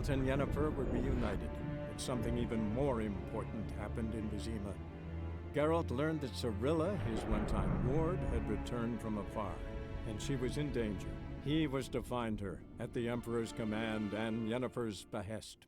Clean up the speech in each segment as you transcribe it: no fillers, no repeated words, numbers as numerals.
Geralt and Yennefer were reunited, but something even more important happened in Vizima. Geralt learned that Cirilla, his one-time ward, had returned from afar, and she was in danger. He was to find her, at the Emperor's command and Yennefer's behest.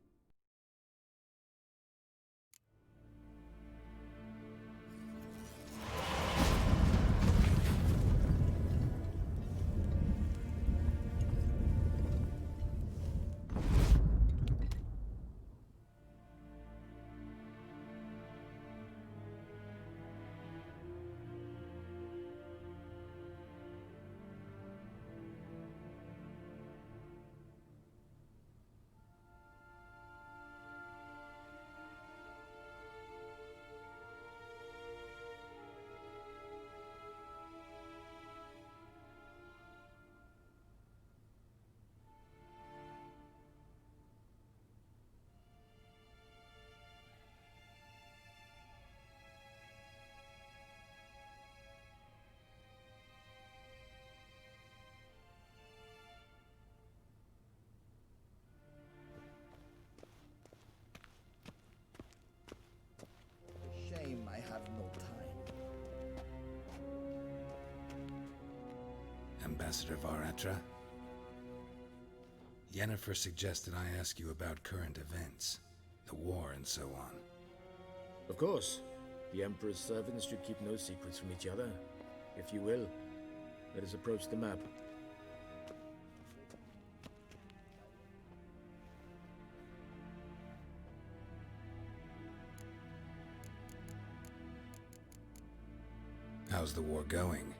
Shame I have no time. Ambassador Varatra? Yennefer suggested I ask you about current events, the war and so on. Of course. The Emperor's servants should keep no secrets from each other. If you will, let us approach the map. How's the war going?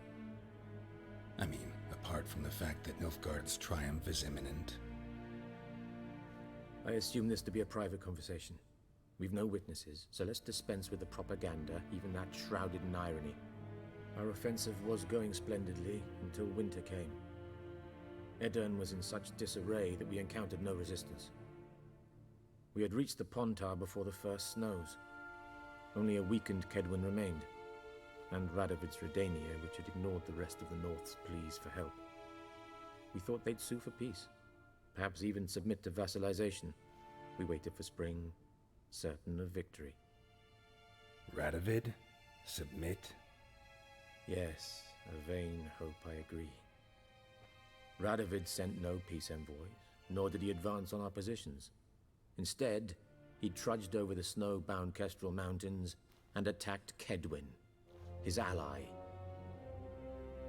I mean, apart from the fact that Nilfgaard's triumph is imminent. I assume this to be a private conversation. We've no witnesses, so let's dispense with the propaganda, even that shrouded in irony. Our offensive was going splendidly until winter came. Edirn was in such disarray that we encountered no resistance. We had reached the Pontar before the first snows. Only a weakened Kedwen remained, and Radovid's Redania, which had ignored the rest of the North's pleas for help. We thought they'd sue for peace, perhaps even submit to vassalization. We waited for spring, certain of victory. Radovid? Submit? Yes, a vain hope, I agree. Radovid sent no peace envoys, nor did he advance on our positions. Instead, he trudged over the snow-bound Kestrel Mountains and attacked Kedwen, his ally.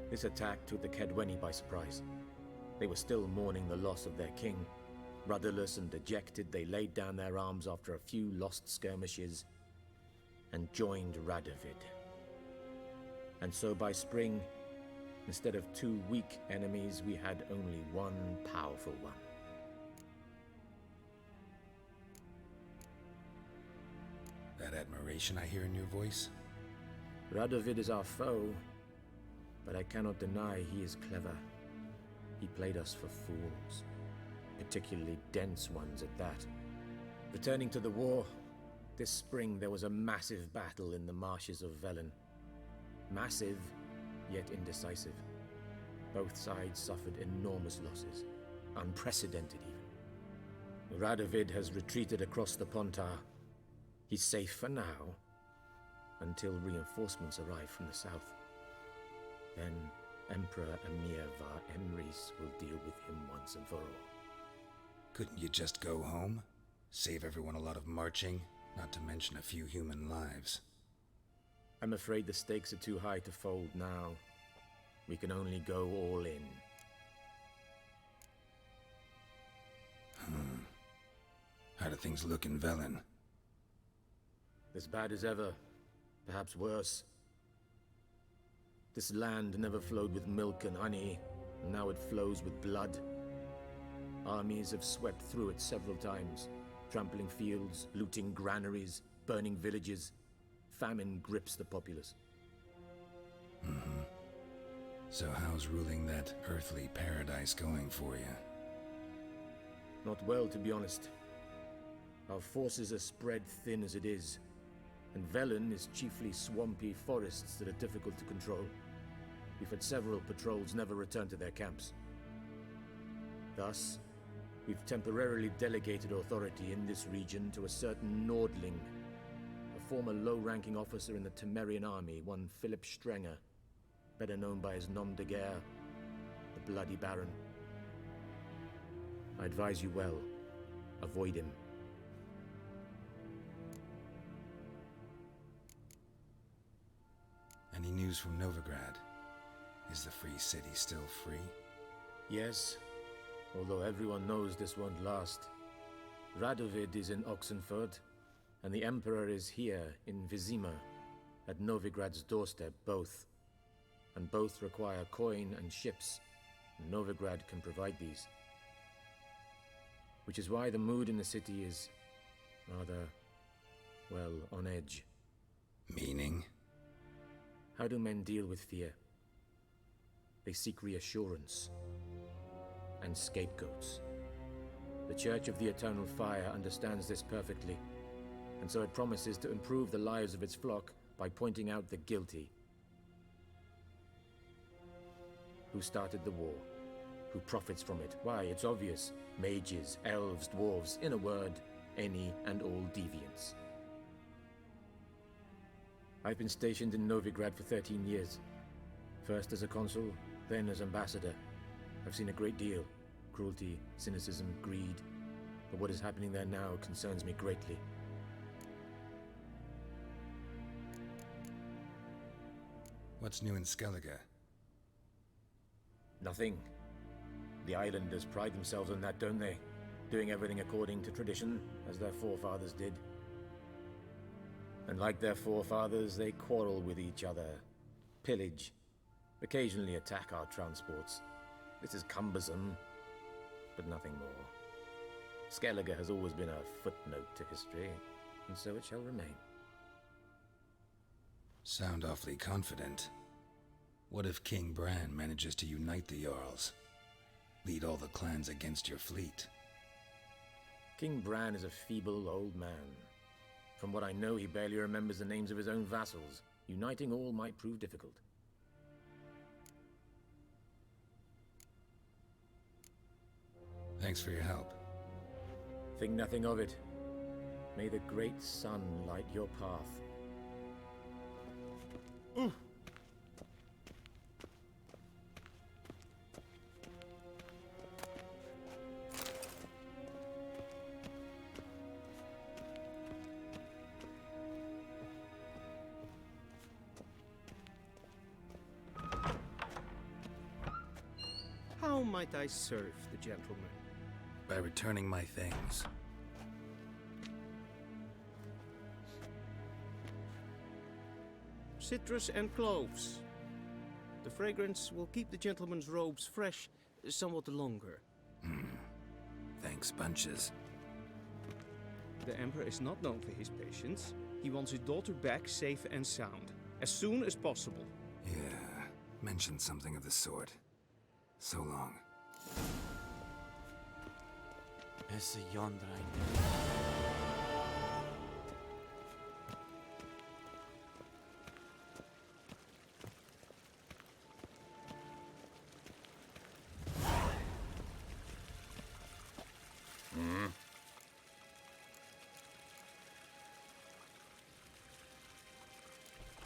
This attack took the Kedweni by surprise. They were still mourning the loss of their king. Rudderless and dejected, they laid down their arms after a few lost skirmishes and joined Radovid. And so by spring, instead of two weak enemies, we had only one powerful one. That admiration I hear in your voice? Radovid is our foe, but I cannot deny he is clever. He played us for fools, particularly dense ones at that. Returning to the war, this spring there was a massive battle in the marshes of Velen. Massive, yet indecisive. Both sides suffered enormous losses, unprecedented even. Radovid has retreated across the Pontar. He's safe for now, until reinforcements arrive from the south. Then Emperor Emir var Emrys will deal with him once and for all. Couldn't you just go home? Save everyone a lot of marching, not to mention a few human lives. I'm afraid the stakes are too high to fold now. We can only go all in. How do things look in Velen? As bad as ever, perhaps worse. This land never flowed with milk and honey, and now it flows with blood. Armies have swept through it several times, trampling fields, looting granaries, burning villages. Famine grips the populace. So how's ruling that earthly paradise going for you? Not well, to be honest. Our forces are spread thin as it is, and Velen is chiefly swampy forests that are difficult to control. We've had several patrols never return to their camps. Thus, We've temporarily delegated authority in this region to a certain Nordling, a former low-ranking officer in the Temerian army, one Philip Strenger, better known by his nom de guerre, the Bloody Baron. I advise you well. Avoid him. Any news from Novigrad? Is the Free City still free? Yes, although everyone knows this won't last. Radovid is in Oxenfurt, and the Emperor is here in Vizima, at Novigrad's doorstep, both. And both require coin and ships. Novigrad can provide these. Which is why the mood in the city is rather, well, on edge. Meaning? How do men deal with fear? They seek reassurance and scapegoats. The Church of the Eternal Fire understands this perfectly, and so it promises to improve the lives of its flock by pointing out the guilty. Who started the war? Who profits from it? Why, it's obvious. Mages, elves, dwarves, in a word, any and all deviants. I've been stationed in Novigrad for 13 years. First as a consul, then as ambassador. I've seen a great deal. Cruelty, cynicism, greed. But what is happening there now concerns me greatly. What's new in Skellige? Nothing. The islanders pride themselves on that, don't they? Doing everything according to tradition, as their forefathers did. And like their forefathers, they quarrel with each other, pillage, occasionally attack our transports. This is cumbersome, but nothing more. Skellige has always been a footnote to history, and so it shall remain. Sound awfully confident. What if King Bran manages to unite the Jarls? Lead all the clans against your fleet? King Bran is a feeble old man. From what I know, he barely remembers the names of his own vassals. Uniting all might prove difficult. Thanks for your help. Think nothing of it. May the great sun light your path. How might I serve the gentleman? By returning my things. Citrus and cloves. The fragrance will keep the gentleman's robes fresh somewhat longer. Thanks, bunches. The Emperor is not known for his patience. He wants his daughter back safe and sound, as soon as possible. Yeah, mentioned something of the sort. So long. Esse yonder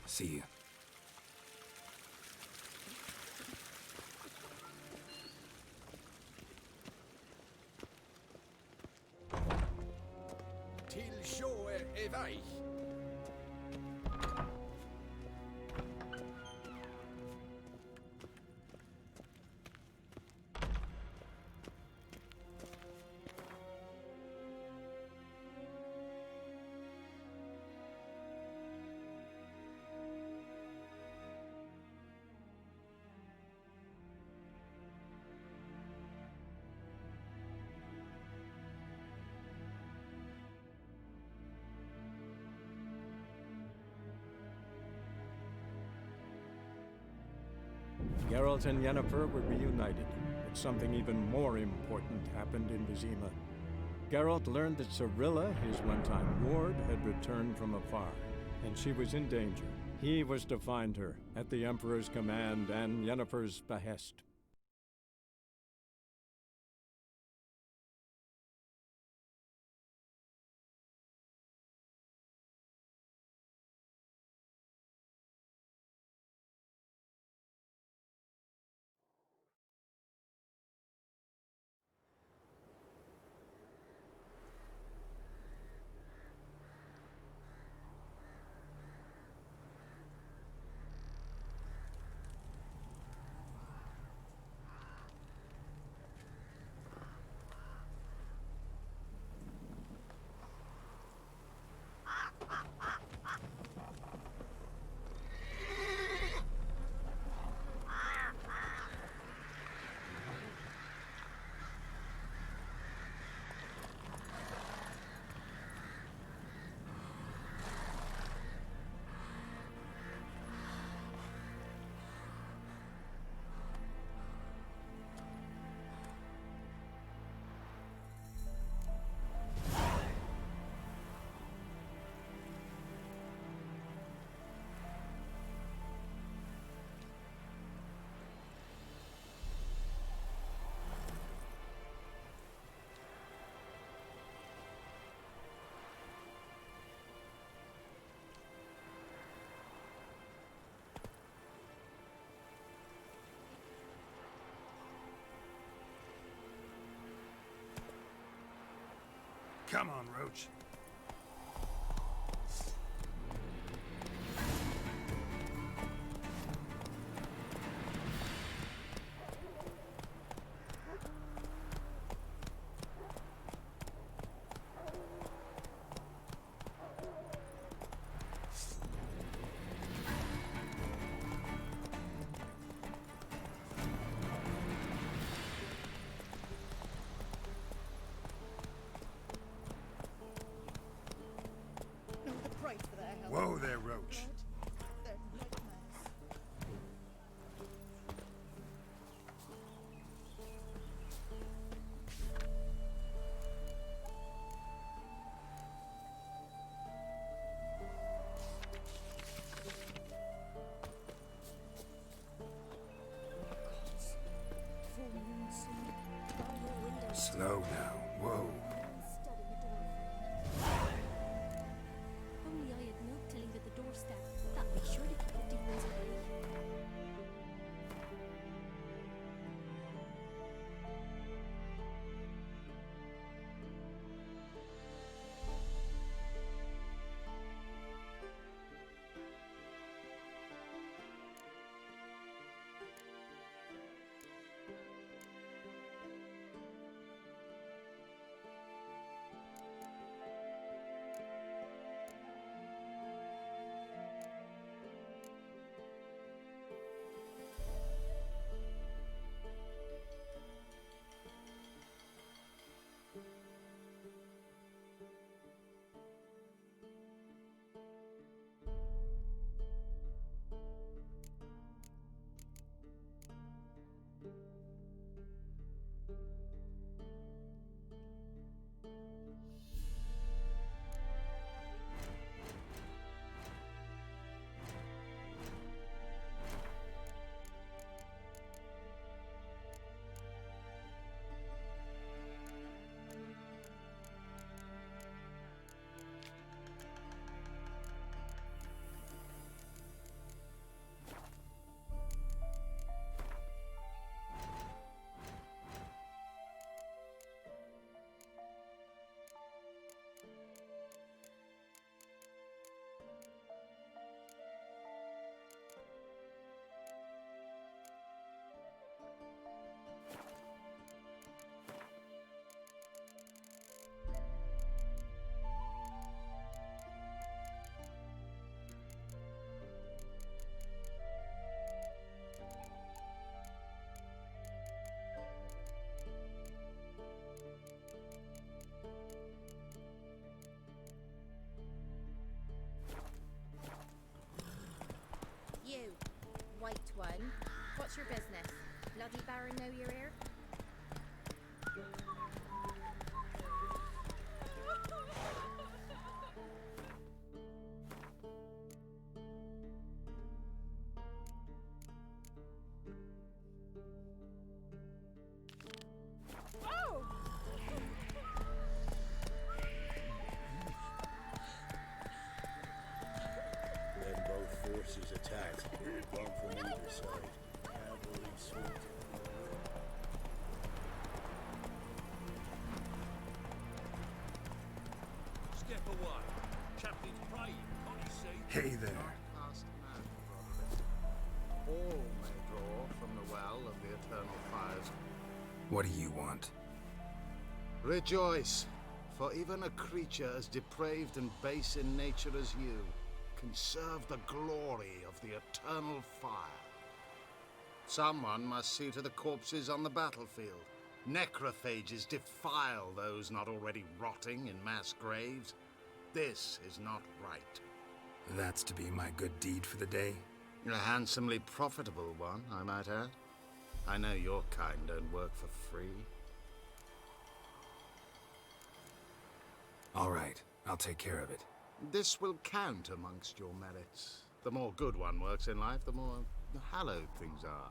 See you. Till sjøer er vei. Geralt and Yennefer were reunited, but something even more important happened in Vizima. Geralt learned that Cirilla, his one-time ward, had returned from afar, and she was in danger. He was to find her, at the Emperor's command and Yennefer's behest. Come on, Roach. Whoa there, Roach. Slow now. Whoa. Only I had milk tilling at the doorstep. That'd be sure to keep the demons away. You, white one, what's your business? Bloody Baron know you're here? Then both forces attacked, one from either side. Cavalry sorted. Step away. Chaplain's praying, can't you see? Hey there. Past man, all may draw from the well of the eternal fires. What do you want? Rejoice, for even a creature as depraved and base in nature as you can serve the glory of the eternal fire. Someone must see to the corpses on the battlefield. Necrophages defile those not already rotting in mass graves. This is not right. That's to be my good deed for the day? A handsomely profitable one, I might add. I know your kind don't work for free. All right, I'll take care of it. This will count amongst your merits. The more good one works in life, the more hallowed things are.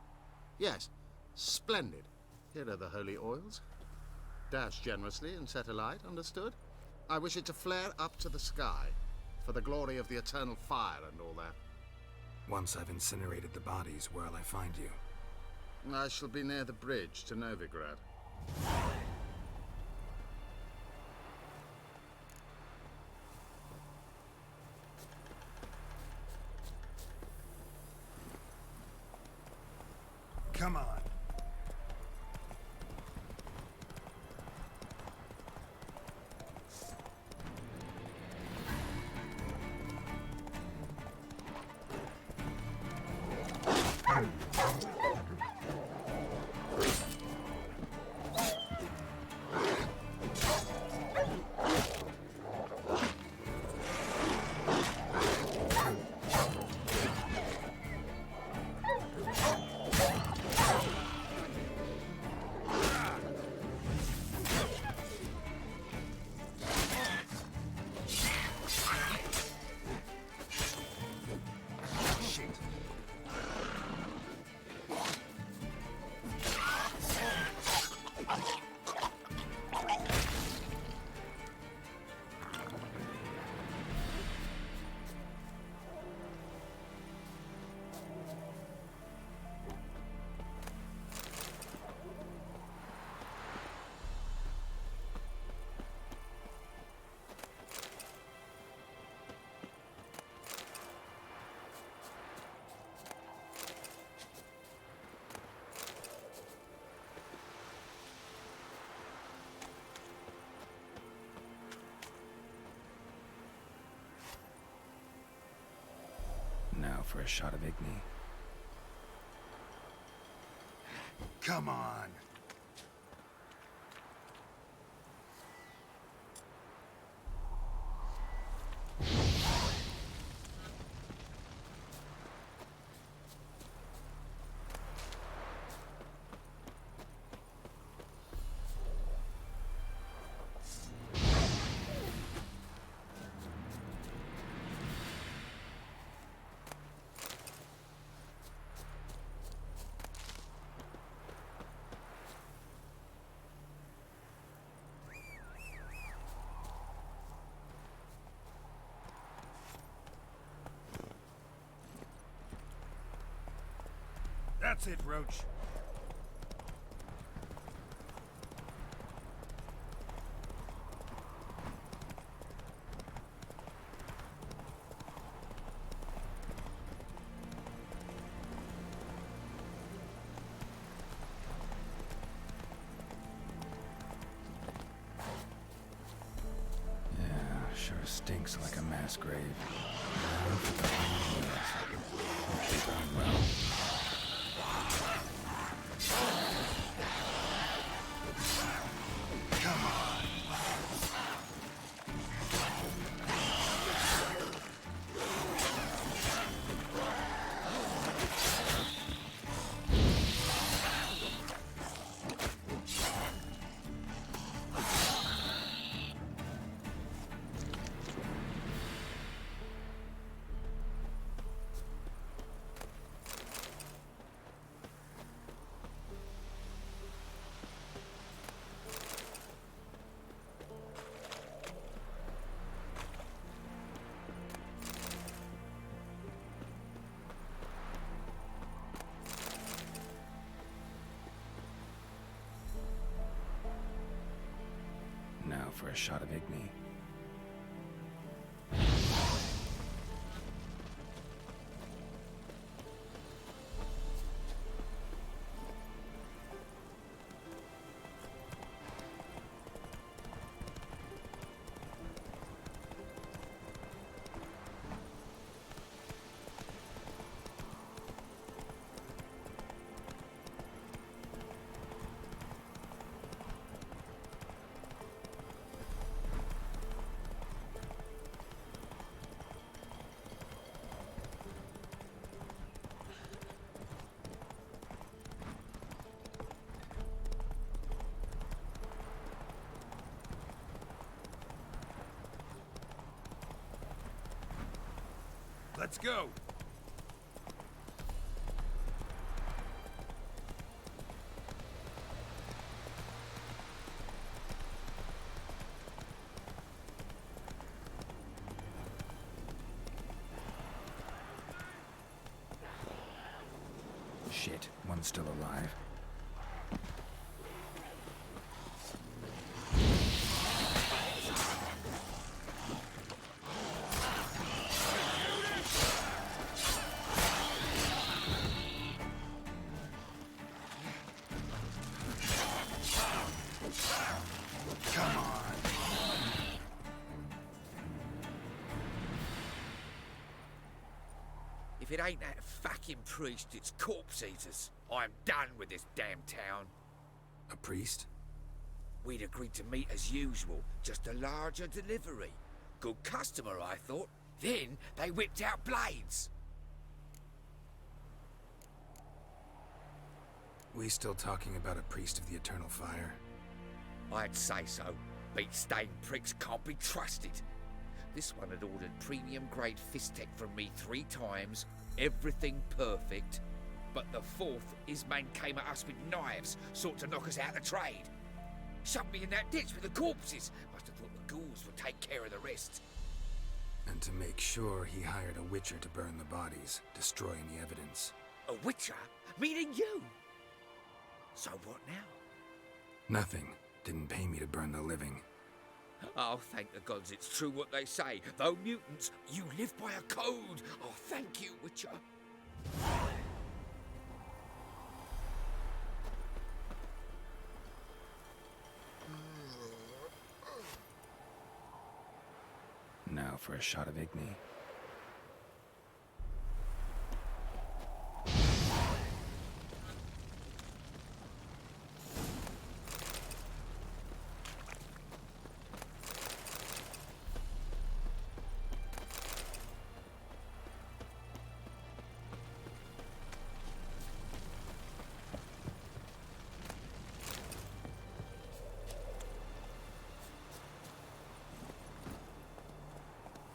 Yes, splendid. Here are the holy oils. Dash generously and set alight, understood? I wish it to flare up to the sky, for the glory of the eternal fire and all that. Once I've incinerated the bodies, where'll I find you? I shall be near the bridge to Novigrad. Come on. Now for a shot of Igni. Come on. That's it, Roach. Yeah, sure stinks like a mass grave. Hope she's done well. Now for a shot of Igni. Let's go. Shit, one's still alive. If it ain't that fucking priest, it's corpse eaters. I'm done with this damn town. A priest? We'd agreed to meet as usual, just a larger delivery. Good customer, I thought. Then they whipped out blades. We still talking about a priest of the eternal fire? I'd say so. Beat-stained pricks can't be trusted. This one had ordered premium-grade fist tech from me 3 times, everything perfect. But the 4th, his men came at us with knives, sought to knock us out of trade. Shoved me in that ditch with the corpses. Must have thought the ghouls would take care of the rest. And to make sure, he hired a witcher to burn the bodies, destroy any evidence. A witcher? Meaning you? So what now? Nothing. Didn't pay me to burn the living. Oh, thank the gods it's true what they say. Though mutants, you live by a code. Oh, thank you, Witcher. Now for a shot of Igni.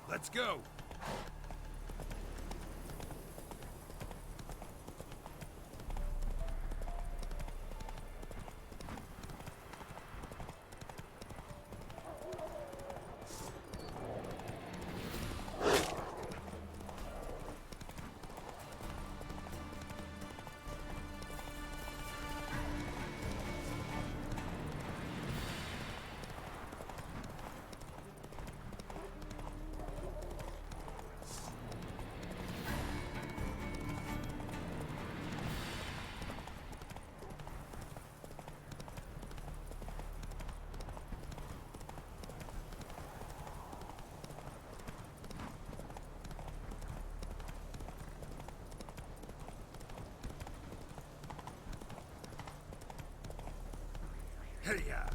Let's go. Hiya!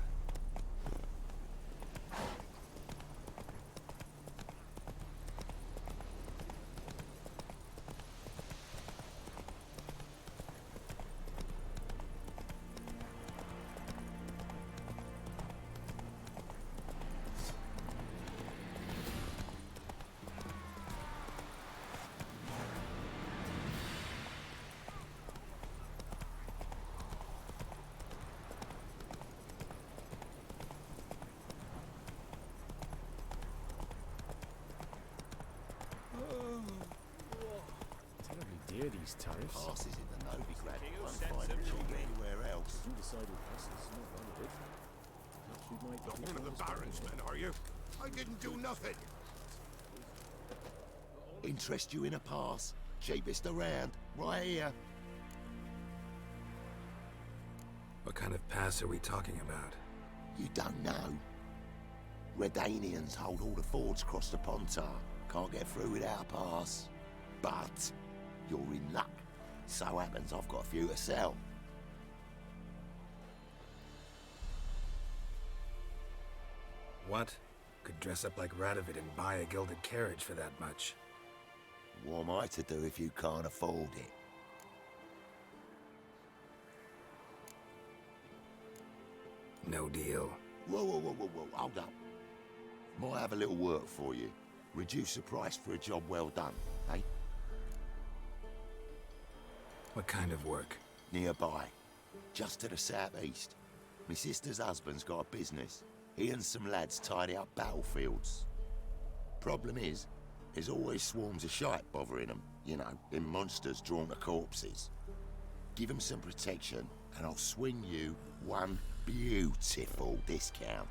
Terribly dear, these tariffs. Passes in the Novigrad won't find it cheap anywhere else. Two-decided passes, not one of it. Perhaps we might Not one of the Baron's men, are you? I didn't do nothing. Interest you in a pass? Cheapest around, right here. What kind of pass are we talking about? You don't know. Redanians hold all the fords across the Pontar. Can't get through without a pass. But you're in luck. So happens I've got a few to sell. What? Could dress up like Radovid and buy a gilded carriage for that much. What am I to do if you can't afford it? No deal. Whoa, hold up. Might have a little work for you. Reduce the price for a job well done, eh? What kind of work? Nearby. Just to the southeast. My sister's husband's got a business. He and some lads tidy up battlefields. Problem is, there's always swarms of shite bothering them. You know, them monsters drawn to corpses. Give them some protection, and I'll swing you one beautiful discount.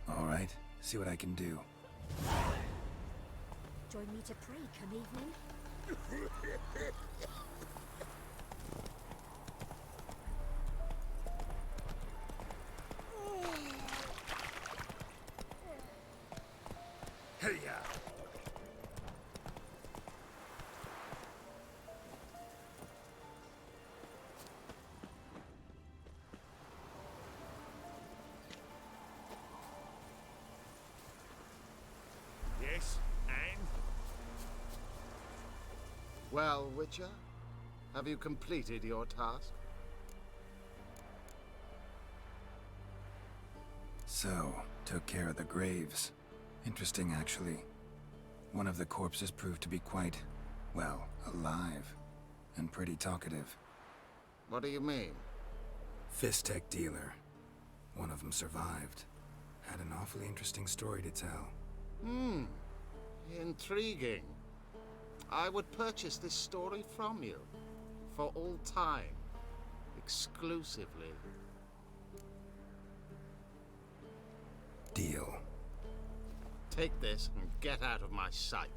All right, see what I can do. Join me to pray come evening. Well, Witcher, have you completed your task? So, took care of the graves. Interesting, actually. One of the corpses proved to be quite, well, alive. And pretty talkative. What do you mean? Fistech dealer. One of them survived. Had an awfully interesting story to tell. Intriguing. I would purchase this story from you. For all time. Exclusively. Deal. Take this and get out of my sight.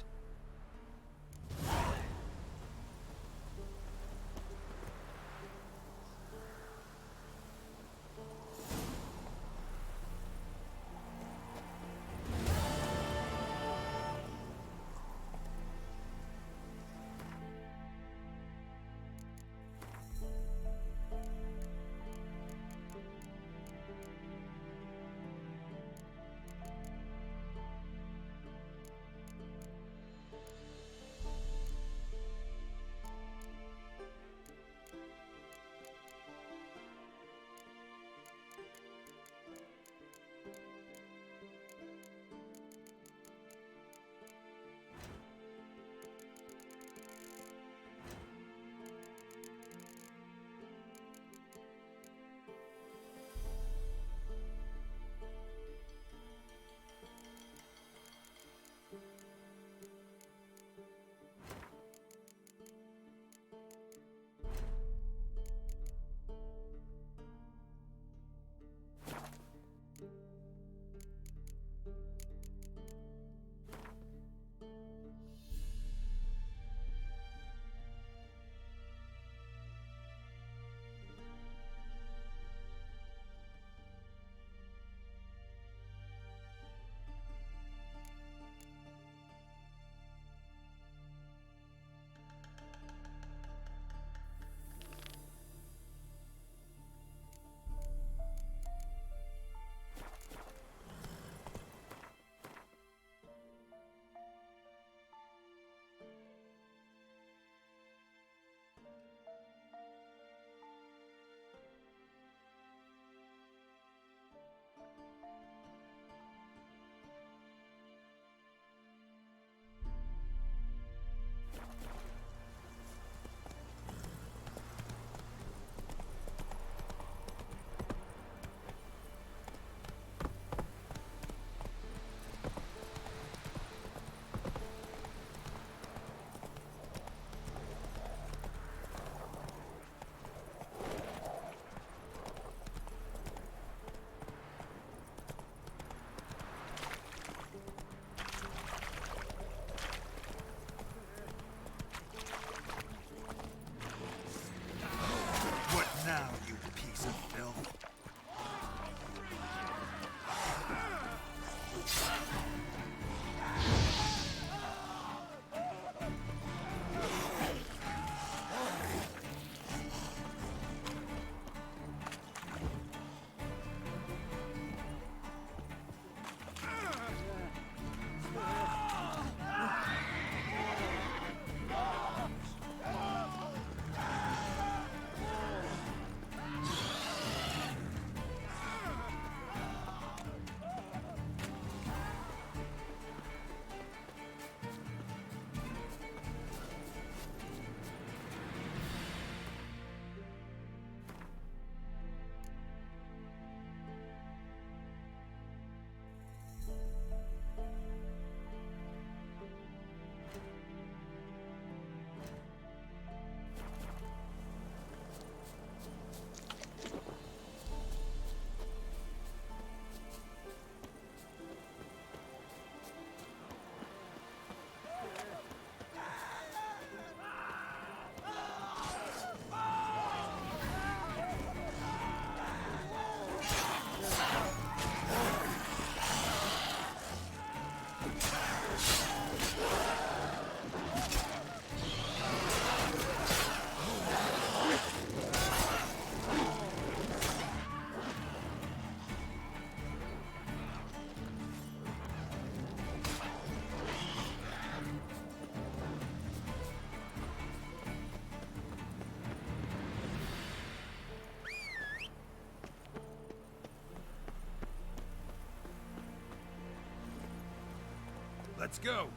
Let's go.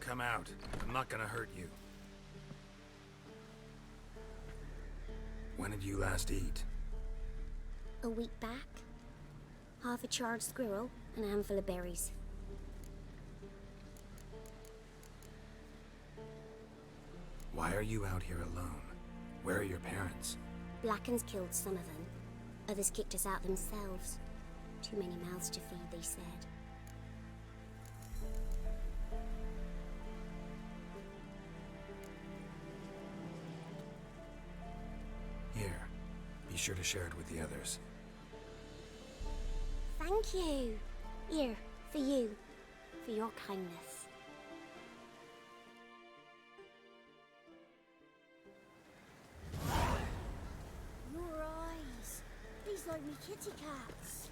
Come out. I'm not gonna hurt you. When did you last eat? A week back. Half a charred squirrel and a handful of berries. Why are you out here alone? Where are your parents? Blackens killed some of them. Others kicked us out themselves. Too many mouths to feed, they said. Here. Be sure to share it with the others. Thank you. Here, for you. For your kindness. Your eyes. These like me kitty cats.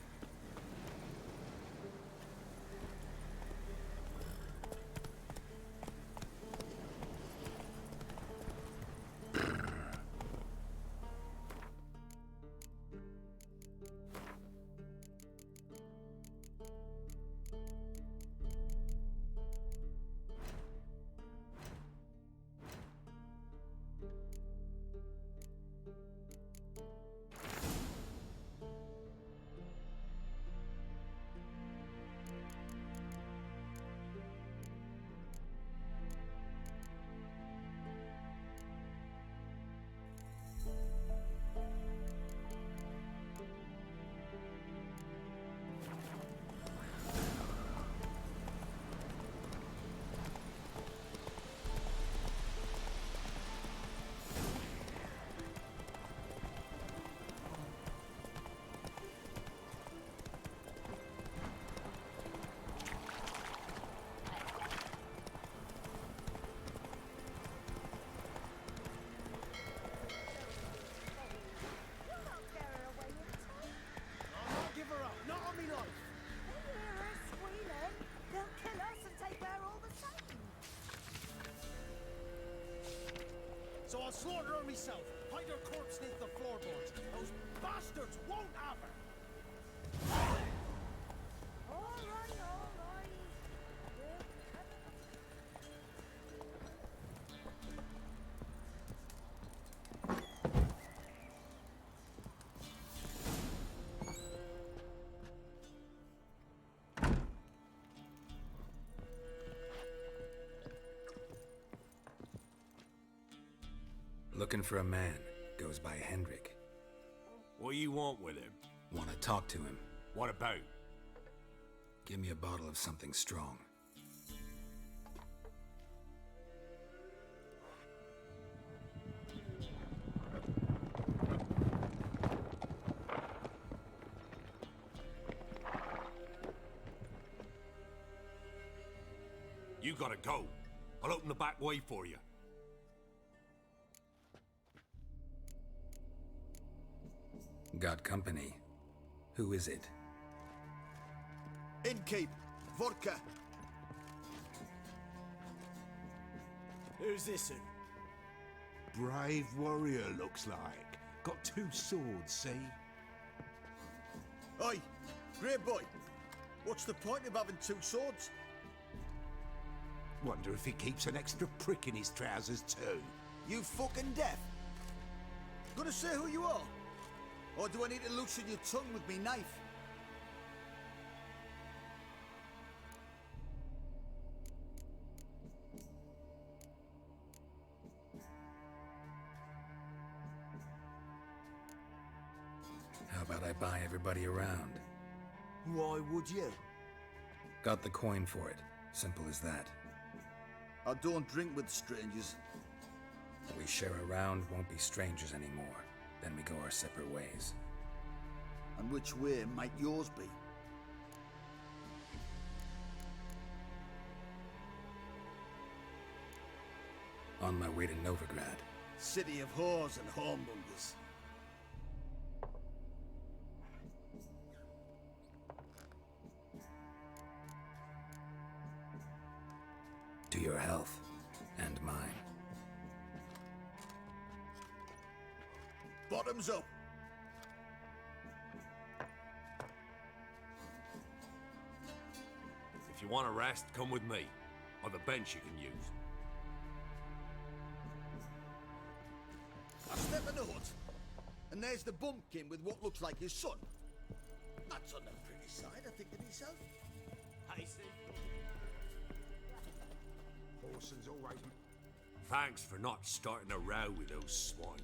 So I'll slaughter her myself, hide her corpse neath the floorboards. Those bastards won't have her! All right, all right. Looking for a man. Goes by Hendrik. What do you want with him? Want to talk to him. What about? Give me a bottle of something strong. You gotta go. I'll open the back way for you. Got company. Who is it? Innkeep, vodka. Who's this in? Brave warrior, looks like. Got 2 swords, see? Oi, great boy. What's the point of having 2 swords? Wonder if he keeps an extra prick in his trousers too. You fucking deaf. Gonna say who you are? Or do I need to loosen your tongue with me knife? How about I buy everybody around? Why would you? Got the coin for it. Simple as that. I don't drink with strangers. We share a round, won't be strangers anymore. Then we go our separate ways. And which way might yours be? On my way to Novigrad. City of whores and whoremongers. To your health. And mine. Bottoms up! If you want a rest, come with me. Or the bench you can use. I step in the hut, and there's the bumpkin with what looks like his son. That's on the pretty side, I think to myself. I see. Horson's all right. Thanks for not starting a row with those swine.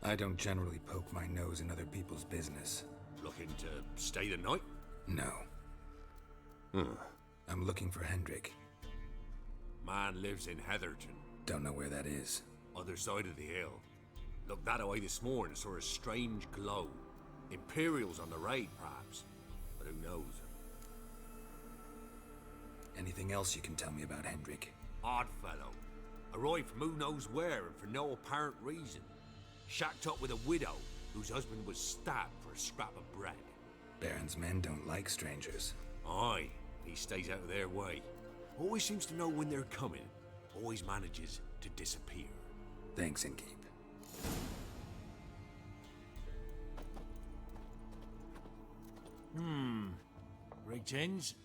I don't generally poke my nose in other people's business. Looking to stay the night? No. I'm looking for Hendrik. Man lives in Heatherton. Don't know where that is. Other side of the hill. Looked that away this morning, saw a strange glow. Imperials on the raid, perhaps. But who knows? Anything else you can tell me about Hendrik? Odd fellow. Arrived from who knows where and for no apparent reason. Shacked up with a widow whose husband was stabbed for a scrap of bread. Baron's men don't like strangers. Aye, he stays out of their way. Always seems to know when they're coming. Always manages to disappear. Thanks, Innkeep. Greetings.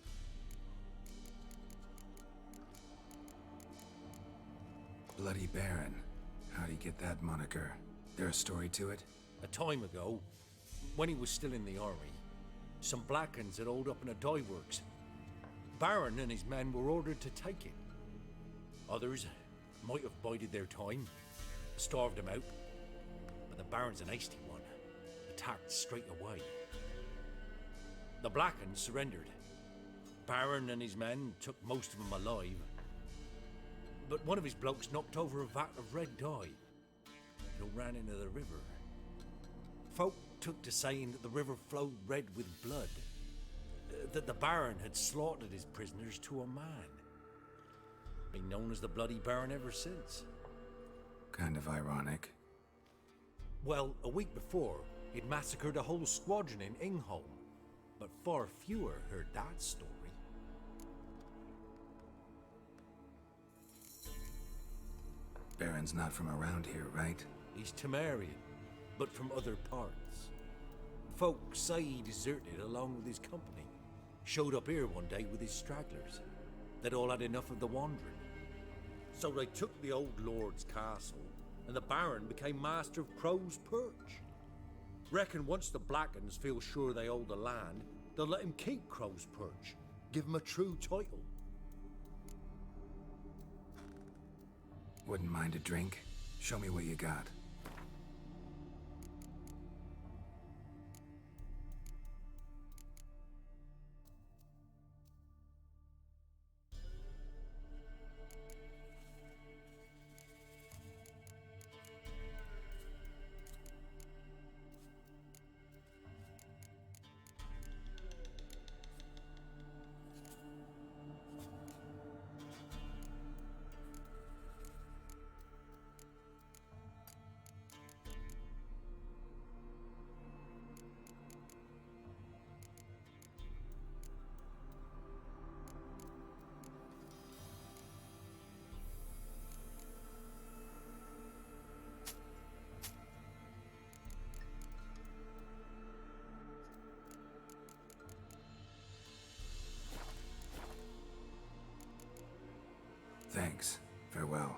Bloody Baron. How'd he get that moniker? There a story to it? A time ago, when he was still in the army, some Blackens had holed up in a dye works. Baron and his men were ordered to take it. Others might have bided their time, starved him out, but the Baron's an hasty one, attacked straight away. The Blackens surrendered. Baron and his men took most of them alive, but one of his blokes knocked over a vat of red dye. It all ran into the river. Folk took to saying that the river flowed red with blood, that the Baron had slaughtered his prisoners to a man. Been known as the Bloody Baron ever since. Kind of ironic. Well, a week before, he'd massacred a whole squadron in Ingholm, but far fewer heard that story. Baron's not from around here, right? He's Temerian, but from other parts. Folk say he deserted along with his company. Showed up here one day with his stragglers. They'd all had enough of the wandering. So they took the old lord's castle, and the Baron became master of Crow's Perch. Reckon once the Blackens feel sure they hold the land, they'll let him keep Crow's Perch, give him a true title. Wouldn't mind a drink. Show me what you got. Thanks. Farewell.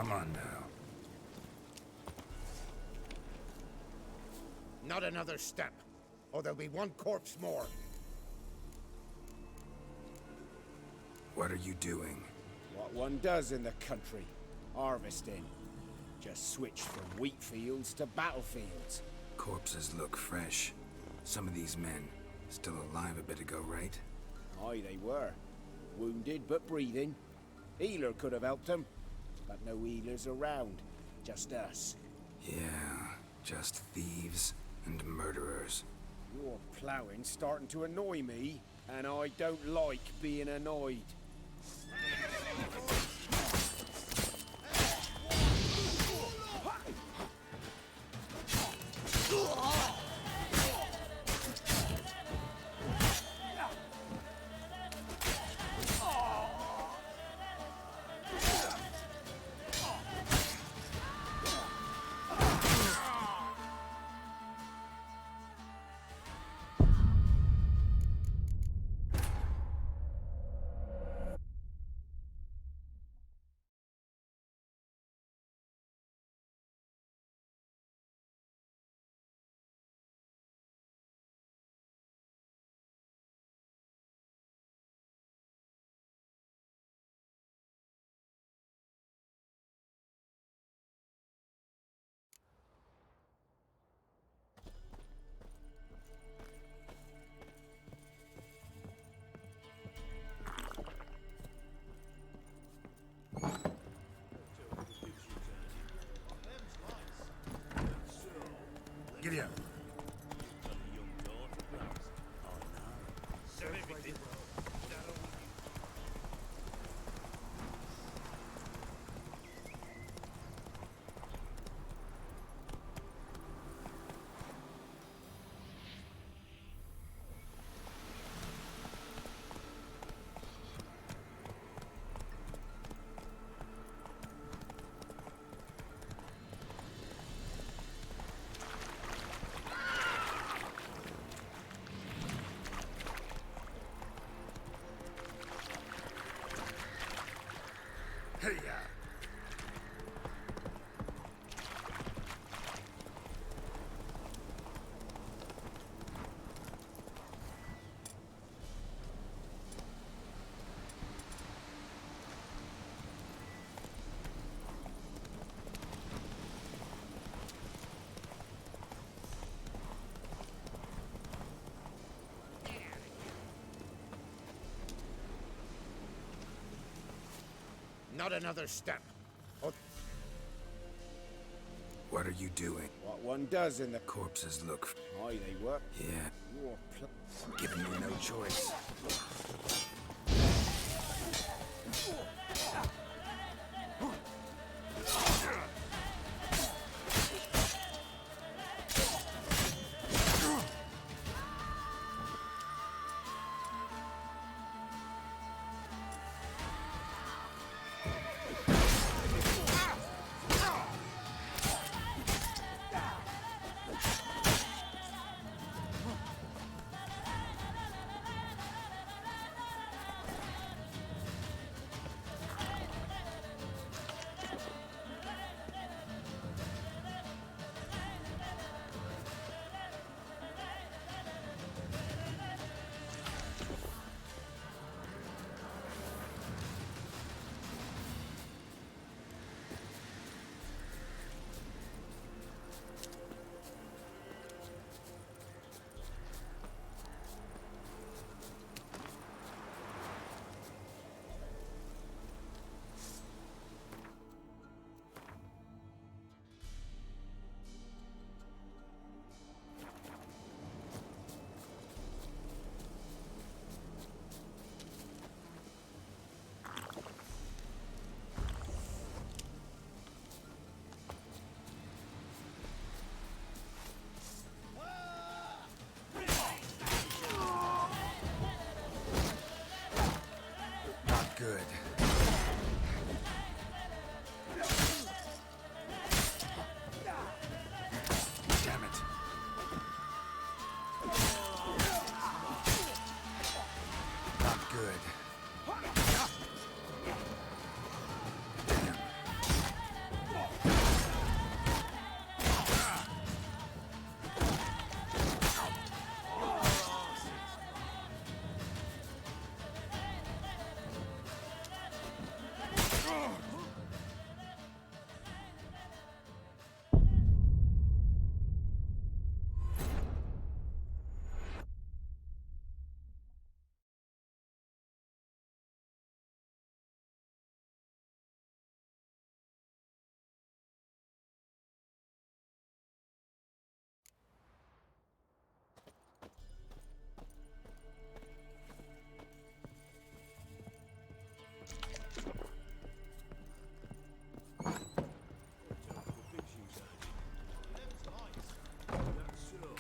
Come on now. Not another step, or there'll be one corpse more. What are you doing? What one does in the country. Harvesting. Just switched from wheat fields to battlefields. Corpses look fresh. Some of these men still alive a bit ago, right? Aye, they were. Wounded but breathing. Healer could have helped them, but no healers around. Just us. Yeah, just thieves and murderers. Your ploughing's starting to annoy me, and I don't like being annoyed. Giddy up. Hey, Not another step. Or... What are you doing? What one does in the... Corpses look... Aye, they were. Yeah. Your Giving you no choice.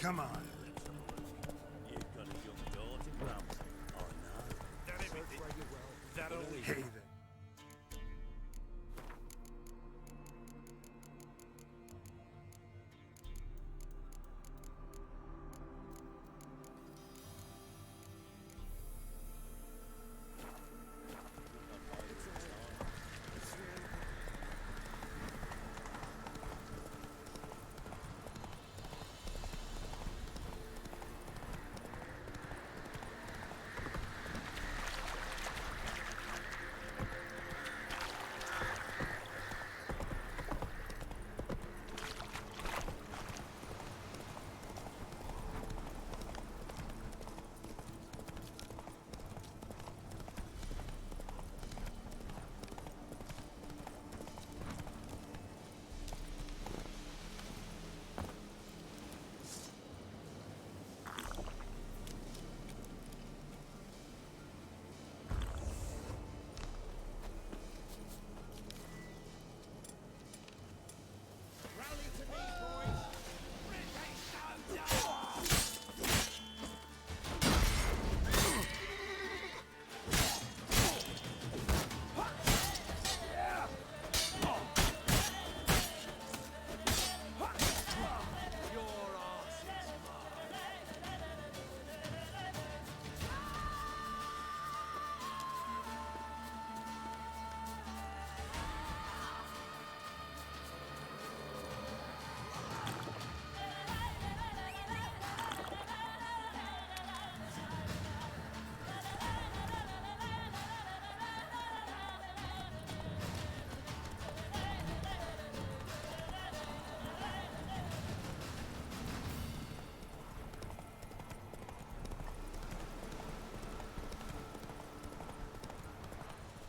Come on. You've got a young daughter, Ramsay, or not? Hey there.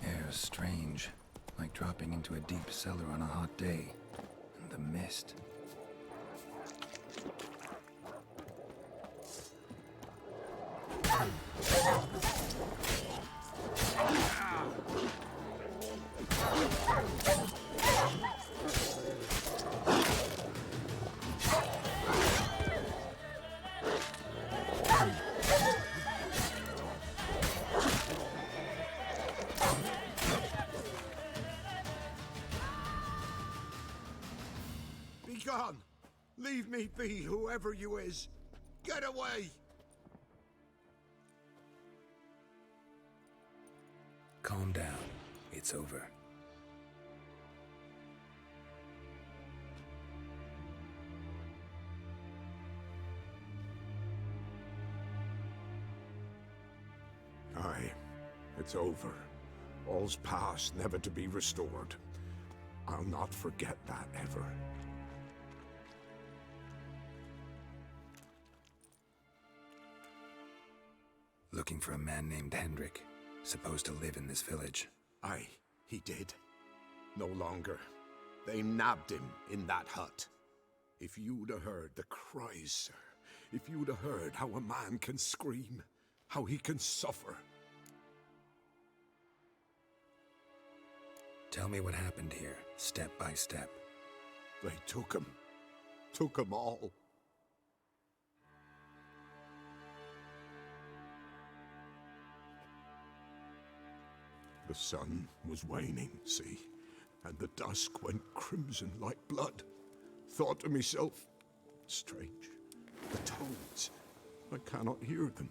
Air's strange, like dropping into a deep cellar on a hot day. And the mist. Be gone! Leave me be, whoever you is! Get away! Calm down. It's over. Aye, it's over. All's past, never to be restored. I'll not forget that ever. Looking for a man named Hendrik, supposed to live in this village. Aye, he did. No longer. They nabbed him in that hut. If you'd have heard the cries, sir. If you'd have heard how a man can scream, how he can suffer. Tell me what happened here, step by step. They took him. Took him all. The sun was waning, see, and the dusk went crimson like blood. Thought to myself, strange, the toads, I cannot hear them.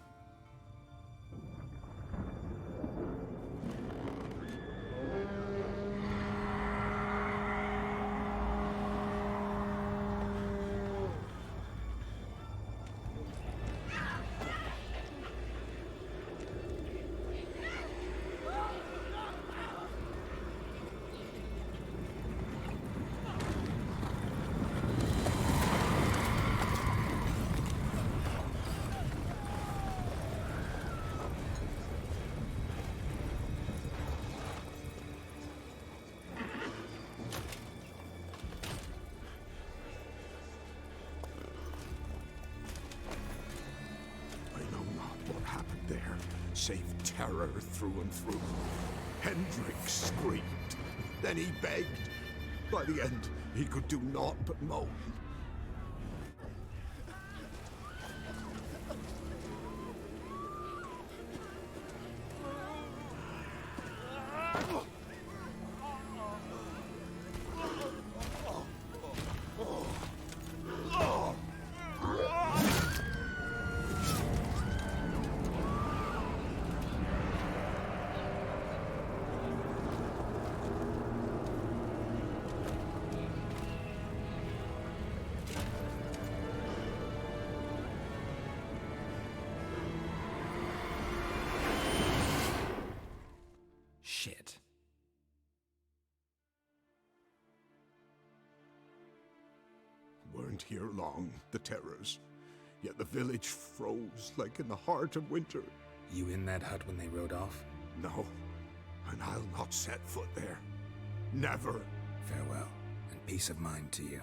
Save terror through and through. Hendrik screamed. Then he begged. By the end, he could do naught but moan. hear long the terrors, yet the village froze like in the heart of winter. You in that hut when they rode off? No, and I'll not set foot there. Never. Farewell, and peace of mind to you.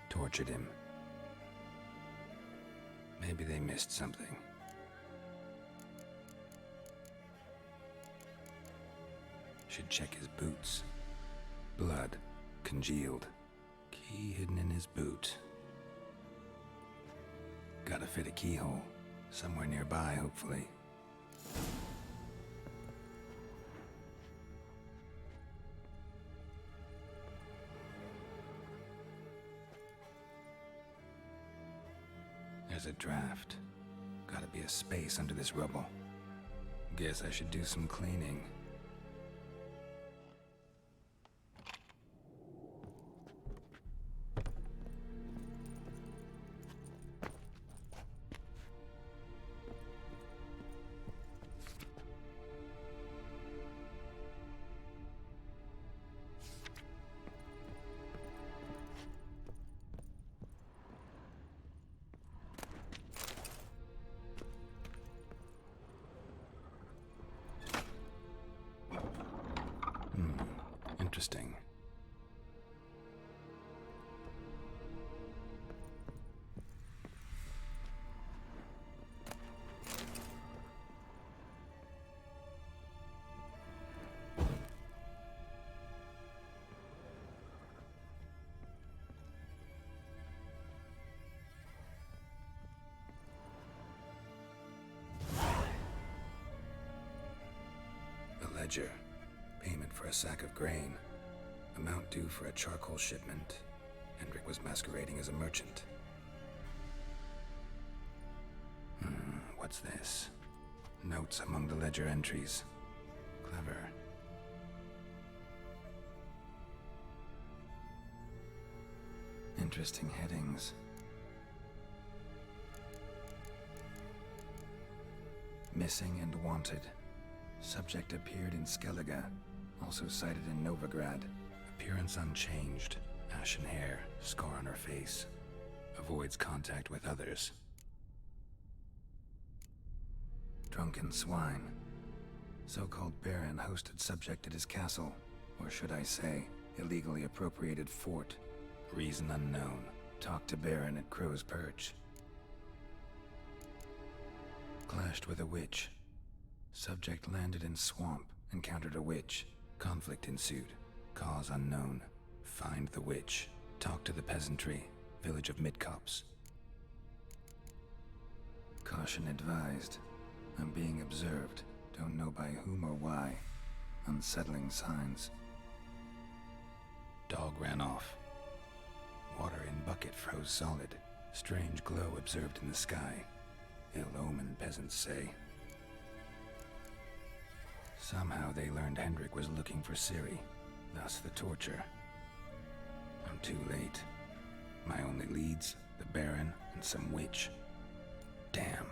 Tortured him. Maybe they missed something. Should check his boots. Blood, congealed. Key hidden in his boot. Gotta fit a keyhole. Somewhere nearby, hopefully. There's a draft. Gotta be a space under this rubble. Guess I should do some cleaning. Interesting. A ledger. Payment for a sack of grain. Amount due for a charcoal shipment. Hendrik was masquerading as a merchant. What's this? Notes among the ledger entries. Clever. Interesting headings. Missing and wanted. Subject appeared in Skellige, also cited in Novigrad. Appearance unchanged. Ashen hair, scar on her face. Avoids contact with others. Drunken swine. So-called baron hosted subject at his castle, or should I say, illegally appropriated fort. Reason unknown. Talked to baron at Crow's Perch. Clashed with a witch. Subject landed in swamp, encountered a witch. Conflict ensued. Cause unknown. Find the witch. Talk to the peasantry. Village of Midcopse. Caution advised. I'm being observed. Don't know by whom or why. Unsettling signs. Dog ran off. Water in bucket froze solid. Strange glow observed in the sky. Ill omen, peasants say. Somehow they learned Hendrik was looking for Ciri, thus the torture. I'm too late. My only leads, the Baron and some witch. Damn.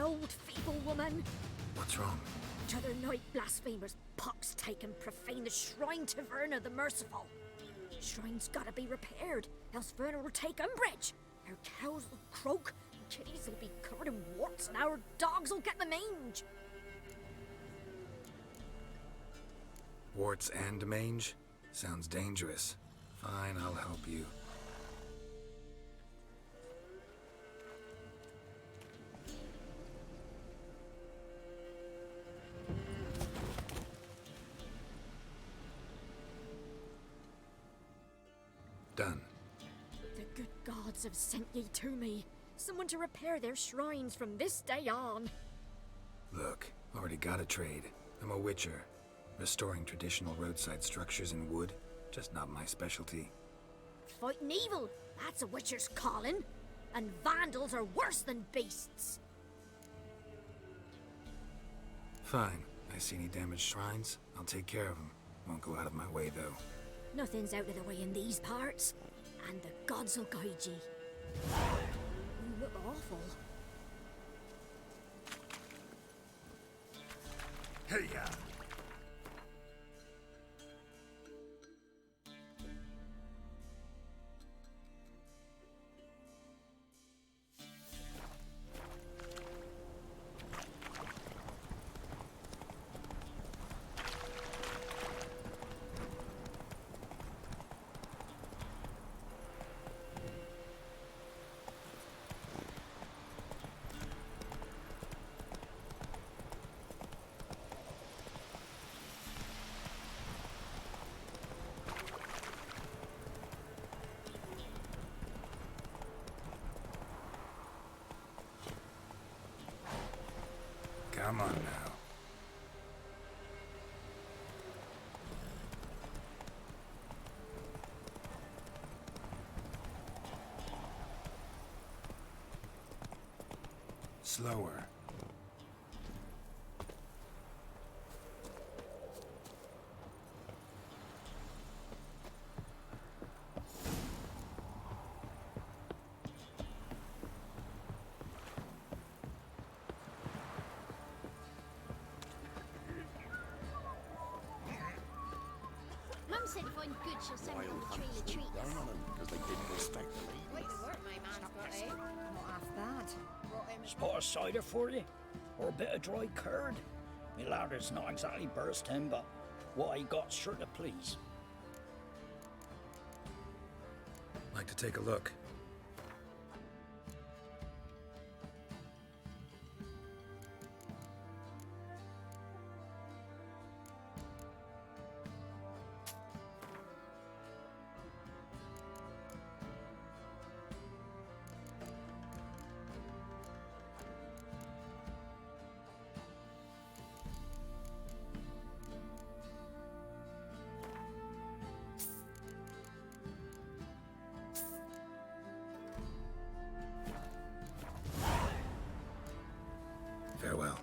old feeble woman. What's wrong? T'other night blasphemers pox take and profane the shrine to Verna the Merciful. Shrine's gotta be repaired, else Verna will take umbrage. Our cows will croak, and kitties will be covered in warts, and our dogs will get the mange. Warts and mange? Sounds dangerous. Fine, I'll help you. Done. The good gods have sent ye to me. Someone to repair their shrines from this day on. Look, already got a trade. I'm a witcher. Restoring traditional roadside structures in wood, just not my specialty. Fighting evil, that's a witcher's calling. And vandals are worse than beasts. Fine. I see any damaged shrines, I'll take care of them. Won't go out of my way, though. Nothing's out of the way in these parts, and the gods will guide ye. You look awful. Hey, ya! Come on now. Slower. Mum said if I'm good, she'll send me on the trail of treats. Down on them because they didn't respect the Quite ladies. the work my man's got, eh? Not half bad. Brought him Spot of cider for you? Or a bit of dry curd? Me larders not exactly bursting, but what I got's sure to please. Like to take a look. Farewell.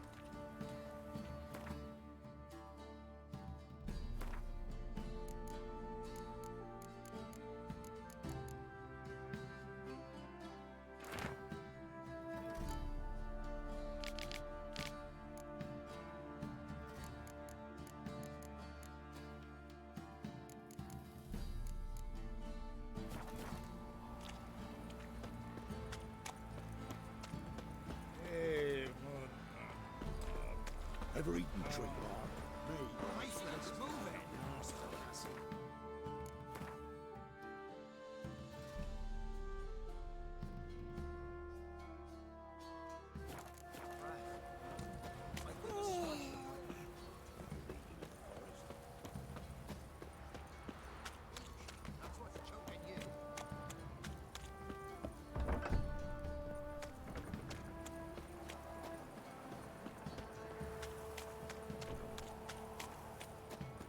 Ever eaten tree bark? Me. Wasteland's moving.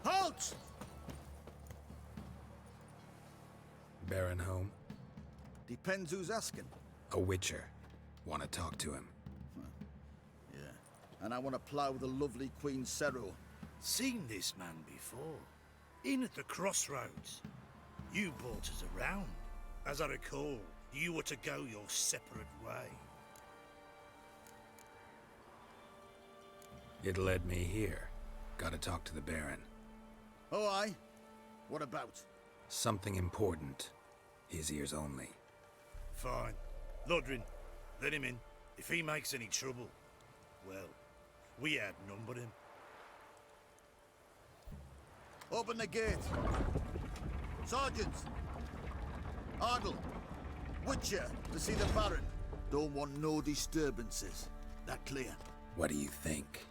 Halt! Baron home? Depends who's asking. A witcher. Want to talk to him. Yeah. And I want to plough the lovely Queen Cero. Seen this man before. In at the crossroads. You brought us around. As I recall, you were to go your separate way. It led me here. Gotta talk to the Baron. Oh, aye? What about? Something important. His ears only. Fine. Lodrin, let him in. If he makes any trouble, well, we outnumber him. Open the gate. Sergeants! Ardle! Witcher, to see the Baron. Don't want no disturbances. That clear? What do you think?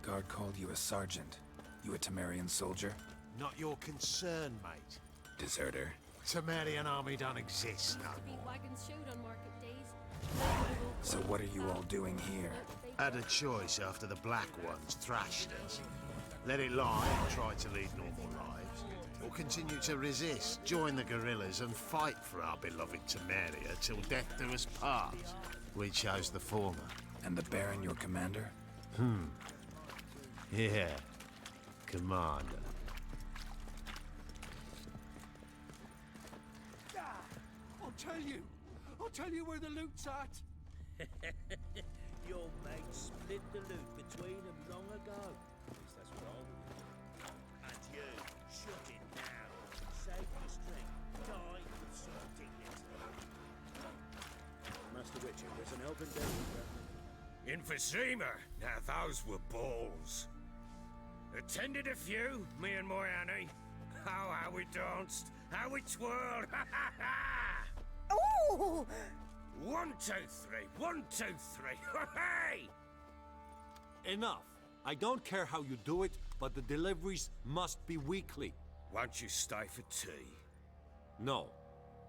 Guard called you a sergeant. You a Temerian soldier? Not your concern, mate. Deserter? Temerian army don't exist no more. Wagons shoot on market days. So what are you all doing here? Had a choice after the Black Ones thrashed us. Let it lie and try to lead normal lives, or continue to resist, join the guerrillas and fight for our beloved Temeria till death do us part. We chose the former. And the Baron your commander? Yeah, commander. I'll tell you where the loot's at. Your mates split the loot between them long ago. At least that's what I would. And you, shut it now. Save your strength. Die with some dignity. Master Witcher, there's an elven day. In Vizima, now those were balls. Attended a few, me and my Annie. How we danced, how we twirled, ha ha ha! Oh! 1, 2, 3, 1, 2, 3, hey! Enough. I don't care how you do it, but the deliveries must be weekly. Won't you stay for tea? No.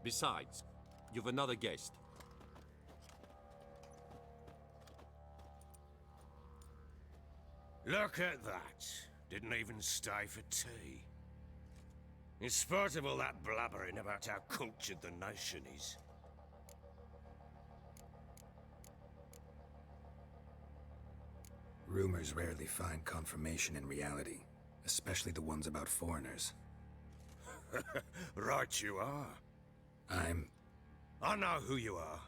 Besides, you've another guest. Look at that. Didn't even stay for tea. In spite of all that blabbering about how cultured the nation is. Rumors rarely find confirmation in reality, especially the ones about foreigners. Right you are. I know who you are.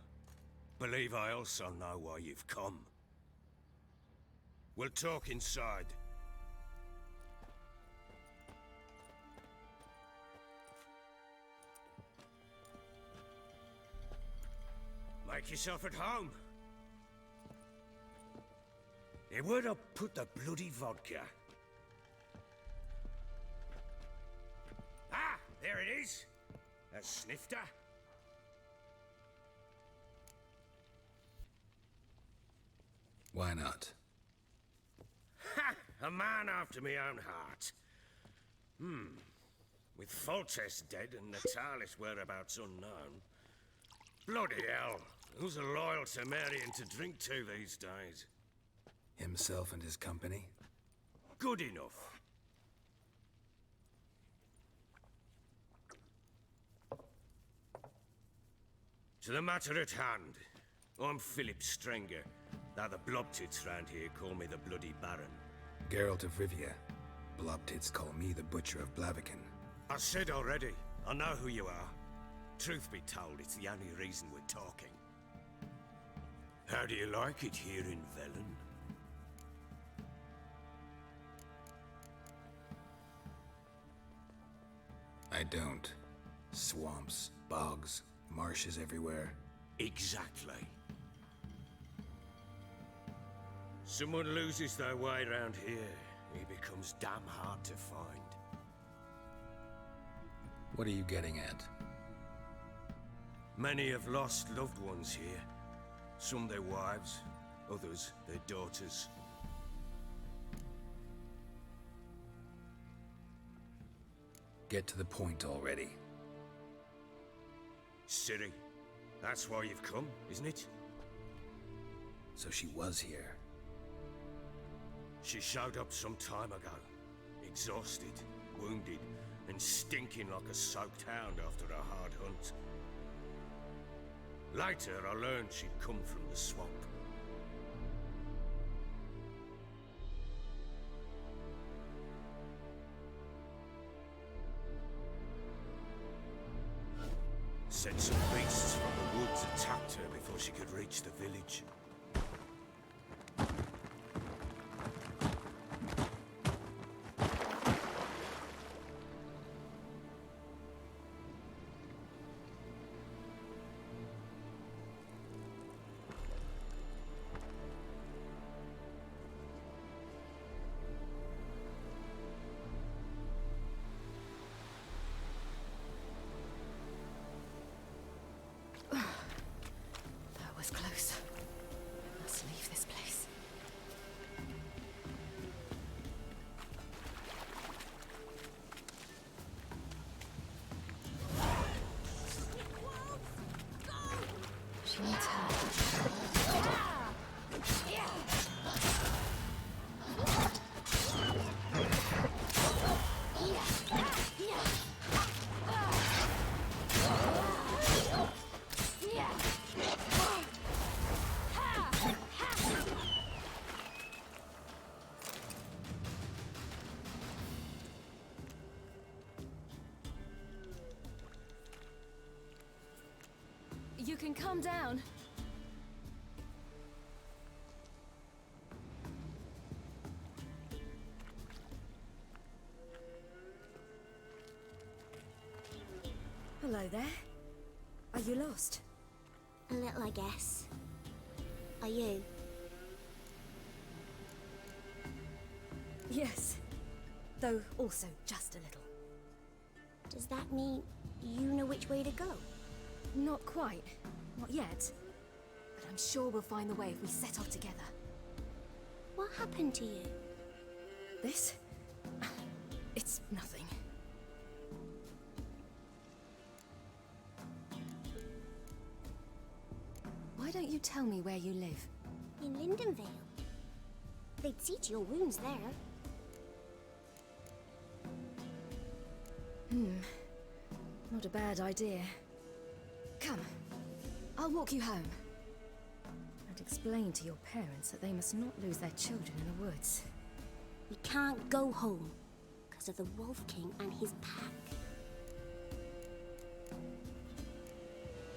Believe I also know why you've come. We'll talk inside. Make yourself at home. Where'd I put the bloody vodka? Ah, there it is. A snifter. Why not? Ha! A man after my own heart. With Foltest dead and Natalis whereabouts unknown. Bloody hell. Who's a loyal Temerian to drink to these days? Himself and his company? Good enough. To the matter at hand. I'm Philip Strenger, though the blobtits round here call me the Bloody Baron. Geralt of Rivia. Blobtits call me the Butcher of Blaviken. I said already, I know who you are. Truth be told, it's the only reason we're talking. How do you like it here in Velen? I don't. Swamps, bogs, marshes everywhere. Exactly. Someone loses their way around here, he becomes damn hard to find. What are you getting at? Many have lost loved ones here. Some their wives, others their daughters. Get to the point already. Ciri, that's why you've come, isn't it? So she was here. She showed up some time ago. Exhausted, wounded, and stinking like a soaked hound after a hard hunt. Later, I learned she'd come from the swamp. she could reach the village. That was close. Let's leave this place. She needs help. You can calm down. Hello there. Are you lost? A little, I guess. Are you? Yes. Though also just a little. Does that mean you know which way to go? Not quite. Not yet. But I'm sure we'll find the way if we set off together. What happened to you? This? It's nothing. Why don't you tell me where you live? In Lindenvale. They'd see to your wounds there. Not a bad idea. Come. I'll walk you home. And explain to your parents that they must not lose their children in the woods. We can't go home because of the Wolf King and his pack.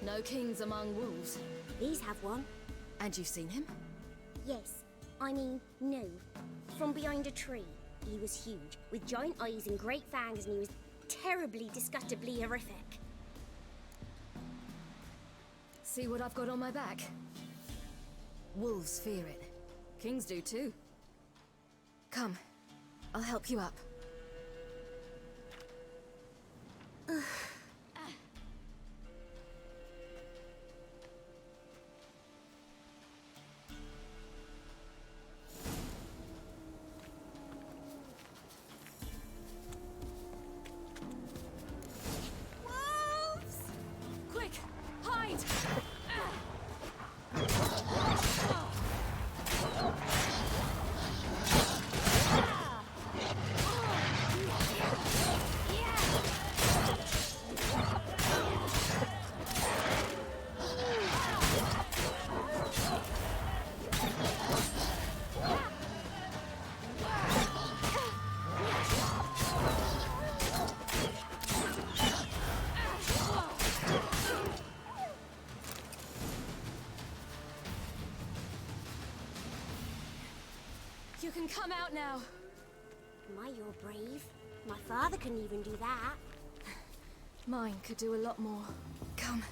No kings among wolves. These have one. And you've seen him? Yes. I mean, no. From behind a tree. He was huge, with giant eyes and great fangs, and he was terribly, disgustingly horrific. See what I've got on my back? Wolves fear it. Kings do too. Come. I'll help you up. Wolves! Quick! Hide! You can come out now. My, you're brave. My father couldn't even do that. Mine could do a lot more. Come.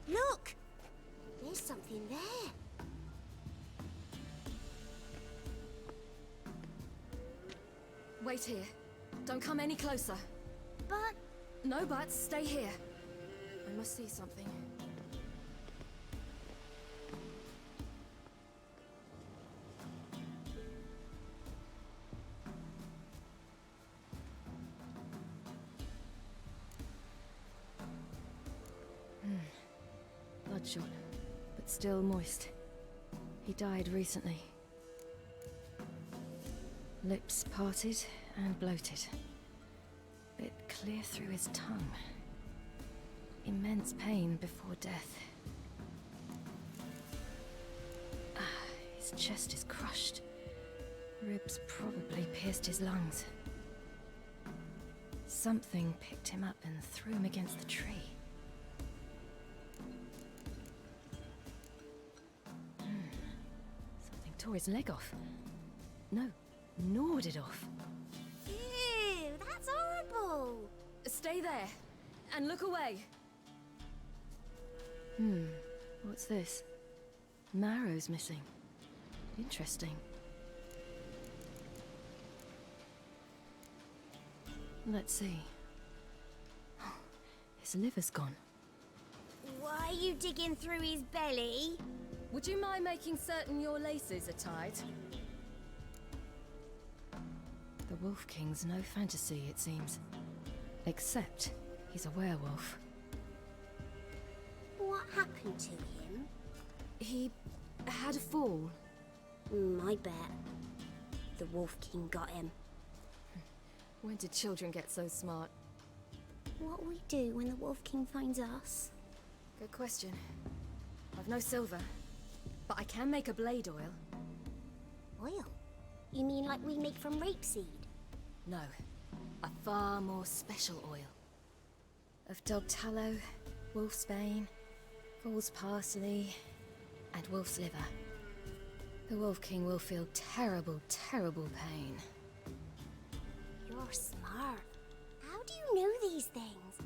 Look! There's something there. Wait here. Don't come any closer. But... No buts. Stay here. I must see something. Bloodshot, but still moist. He died recently. Lips parted and bloated. Bit clear through his tongue. Immense pain before death. His chest is crushed. Ribs probably pierced his lungs. something picked him up and threw him against the tree. Something tore his leg off. No, gnawed it off. Ew, that's horrible! Stay there, and look away. What's this? Marrow's missing. Interesting. Let's see. His liver's gone. Why are you digging through his belly? Would you mind making certain your laces are tied? The Wolf King's no fantasy, it seems. Except he's a werewolf. What happened to him? He had a fall. I bet. The Wolf King got him. When did children get so smart? What'll we do when the Wolf King finds us? Good question. I've no silver, but I can make a blade oil. Oil? You mean like we make from rapeseed? No, a far more special oil. Of dog tallow, wolf's bane, foal's parsley, and wolf's liver. The Wolf King will feel terrible, terrible pain. You're smart. How do you know these things?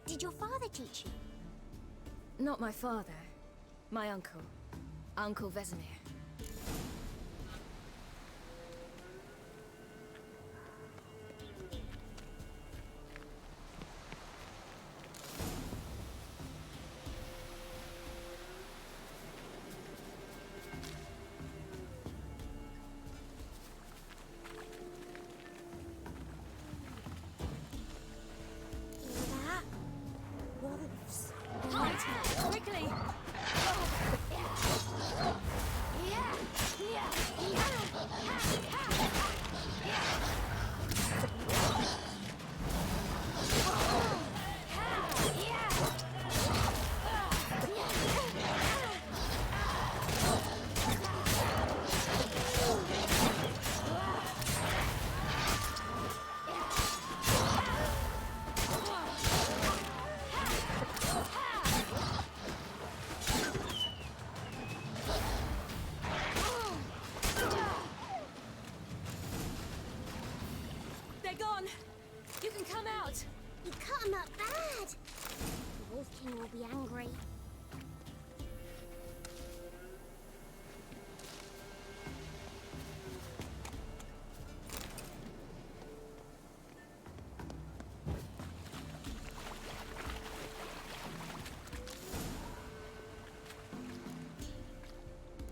Did your father teach you? Not my father. My uncle. Uncle Vesemir. Quickly! They're gone! You can come out! You cut him up bad! The Wolf King will be angry.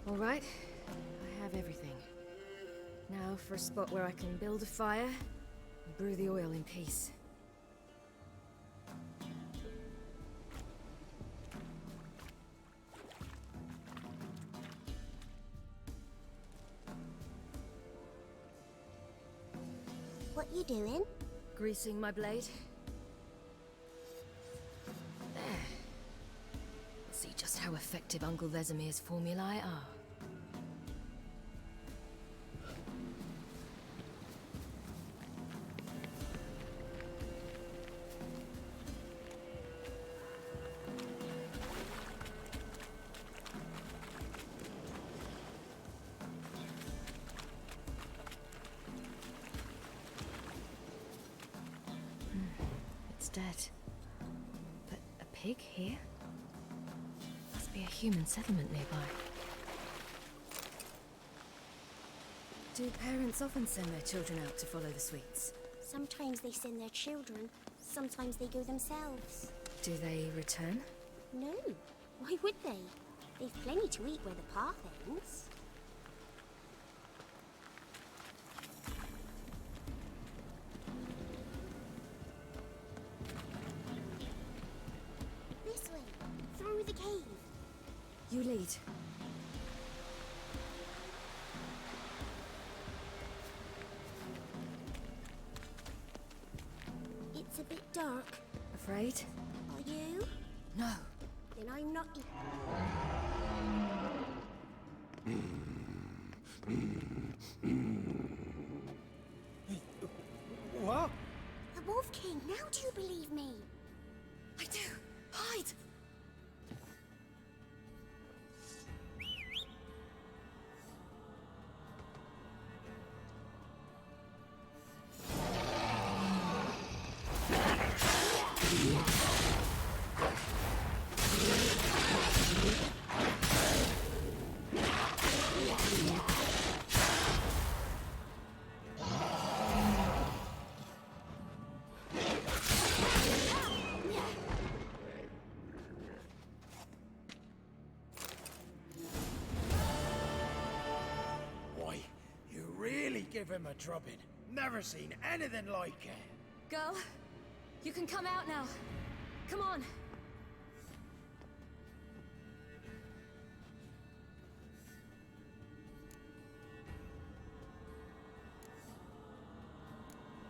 All right, I have everything. Now for a spot where I can build a fire and brew the oil in peace. What you doing? Greasing my blade. There. See just how effective Uncle Vesemir's formulae are. It's dead. But a pig here? Must be a human settlement nearby. Do parents often send their children out to follow the sweets? Sometimes they send their children, sometimes they go themselves. Do they return? No, why would they? They've plenty to eat where the path ends. This way, through the cave. You lead. It's a bit dark. Afraid? Are you? No. Then I'm not. What? The Wolf King, now do you believe me? I do. Hide! Give him a drubbing. Never seen anything like it. Girl, you can come out now. Come on.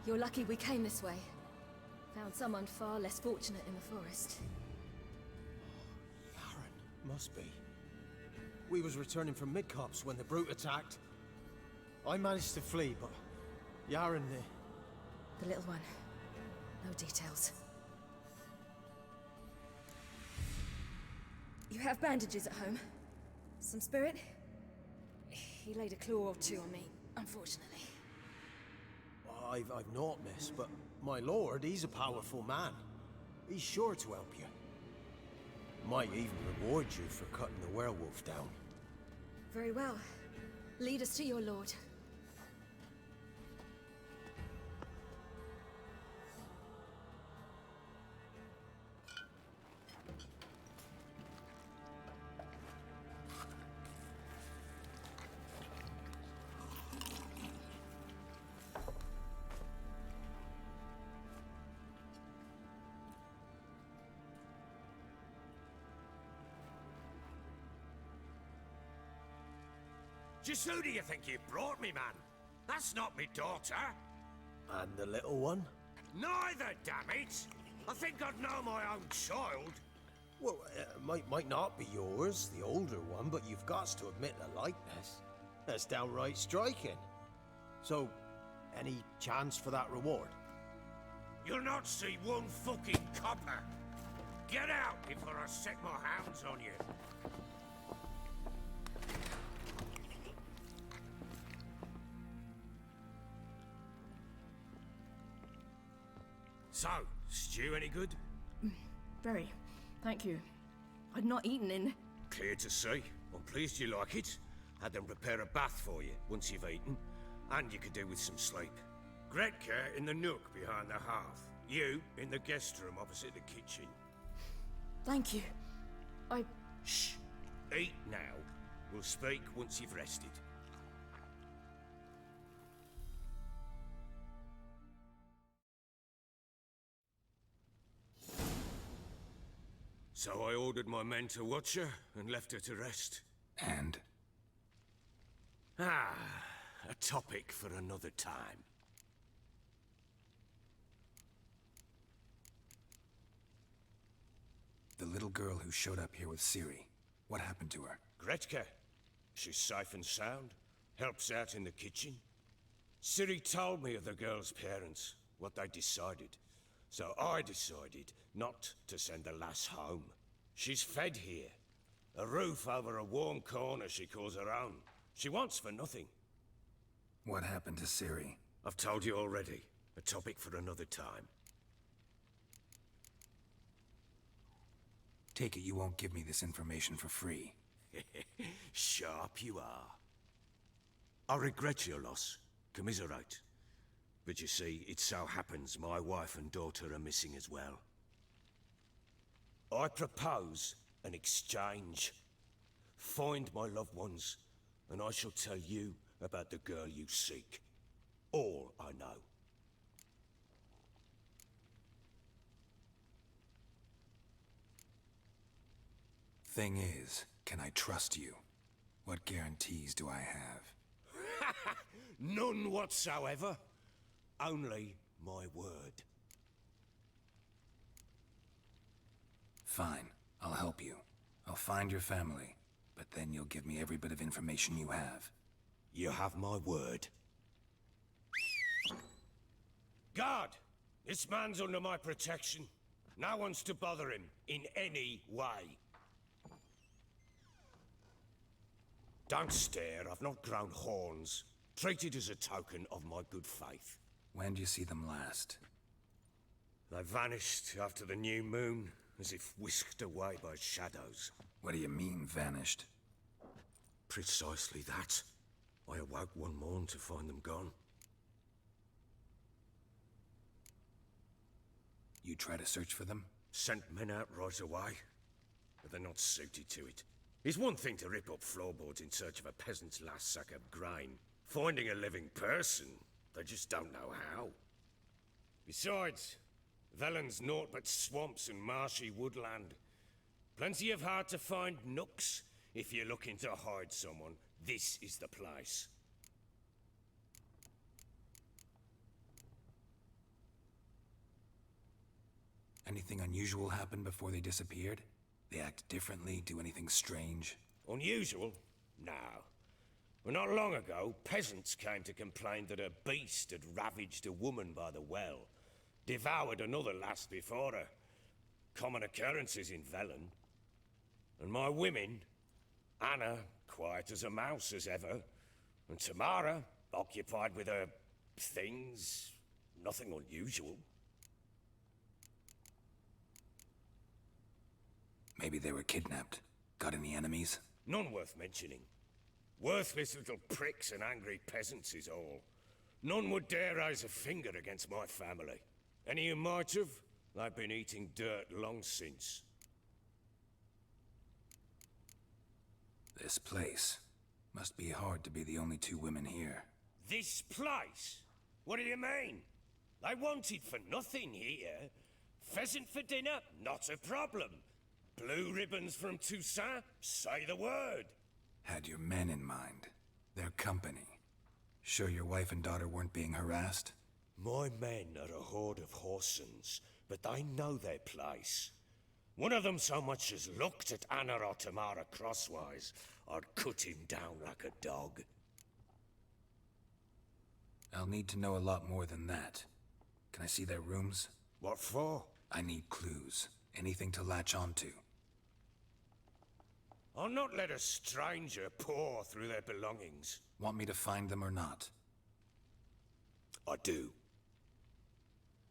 You're lucky we came this way. Found someone far less fortunate in the forest. Must be. We was returning from Midcops when the brute attacked. I managed to flee, but Yaren... The little one. No details. You have bandages at home? Some spirit? He laid a claw or two on me, unfortunately. I've naught, miss, but my lord, he's a powerful man. He's sure to help you. Might even reward you for cutting the werewolf down. Very well. Lead us to your lord. Just who do you think you brought me, man? That's not me daughter. And the little one? Neither, damn it! I think I'd know my own child. Well, might not be yours, the older one, but you've got to admit the likeness. That's downright striking. So, any chance for that reward? You'll not see one fucking copper. Get out before I set my hounds on you. So, stew any good? Very. Thank you. I'd not eaten in... Clear to see. I'm pleased you like it. Had them prepare a bath for you once you've eaten. And you could do with some sleep. Gretka in the nook behind the hearth. You in the guest room opposite the kitchen. Thank you. Shh. Eat now. We'll speak once you've rested. So I ordered my men to watch her and left her to rest. And? Ah, a topic for another time. The little girl who showed up here with Ciri. What happened to her? Gretka. She's safe and sound. Helps out in the kitchen. Ciri told me of the girl's parents, what they decided. So I decided not to send the lass home. She's fed here. A roof over a warm corner she calls her own. She wants for nothing. What happened to Ciri? I've told you already. A topic for another time. Take it you won't give me this information for free. Sharp you are. I regret your loss. Commiserate. But you see, it so happens my wife and daughter are missing as well. I propose an exchange. Find my loved ones, and I shall tell you about the girl you seek. All I know. Thing is, can I trust you? What guarantees do I have? None whatsoever. Only my word. Fine, I'll help you. I'll find your family, but then you'll give me every bit of information you have. You have my word. Guard! This man's under my protection. No one's to bother him in any way. Don't stare, I've not grown horns. Treat it as a token of my good faith. When do you see them last? They vanished after the new moon, as if whisked away by shadows. What do you mean, vanished? Precisely that. I awoke one morn to find them gone. You try to search for them? Sent men out right away, but they're not suited to it. It's one thing to rip up floorboards in search of a peasant's last sack of grain. Finding a living person, they just don't know how. Besides, Velen's naught but swamps and marshy woodland. Plenty of hard-to-find nooks. If you're looking to hide someone, this is the place. Anything unusual happen before they disappeared? They act differently, do anything strange? Unusual? No. Well, not long ago, peasants came to complain that a beast had ravaged a woman by the well. Devoured another lass before her. Common occurrences in Velen. And my women, Anna, quiet as a mouse as ever, and Tamara, occupied with her things, nothing unusual. Maybe they were kidnapped. Got any enemies? None worth mentioning. Worthless little pricks and angry peasants is all. None would dare raise a finger against my family. Any who might have, they've been eating dirt long since. This place. Must be hard to be the only two women here. This place? What do you mean? They wanted for nothing here. Pheasant for dinner? Not a problem. Blue ribbons from Toussaint? Say the word. Had your men in mind. Their company. Sure your wife and daughter weren't being harassed? My men are a horde of Horsons, but they know their place. One of them so much as looked at Anna or Tamara crosswise, I'd cut him down like a dog. I'll need to know a lot more than that. Can I see their rooms? What for? I need clues. Anything to latch onto. I'll not let a stranger pore through their belongings. Want me to find them or not? I do.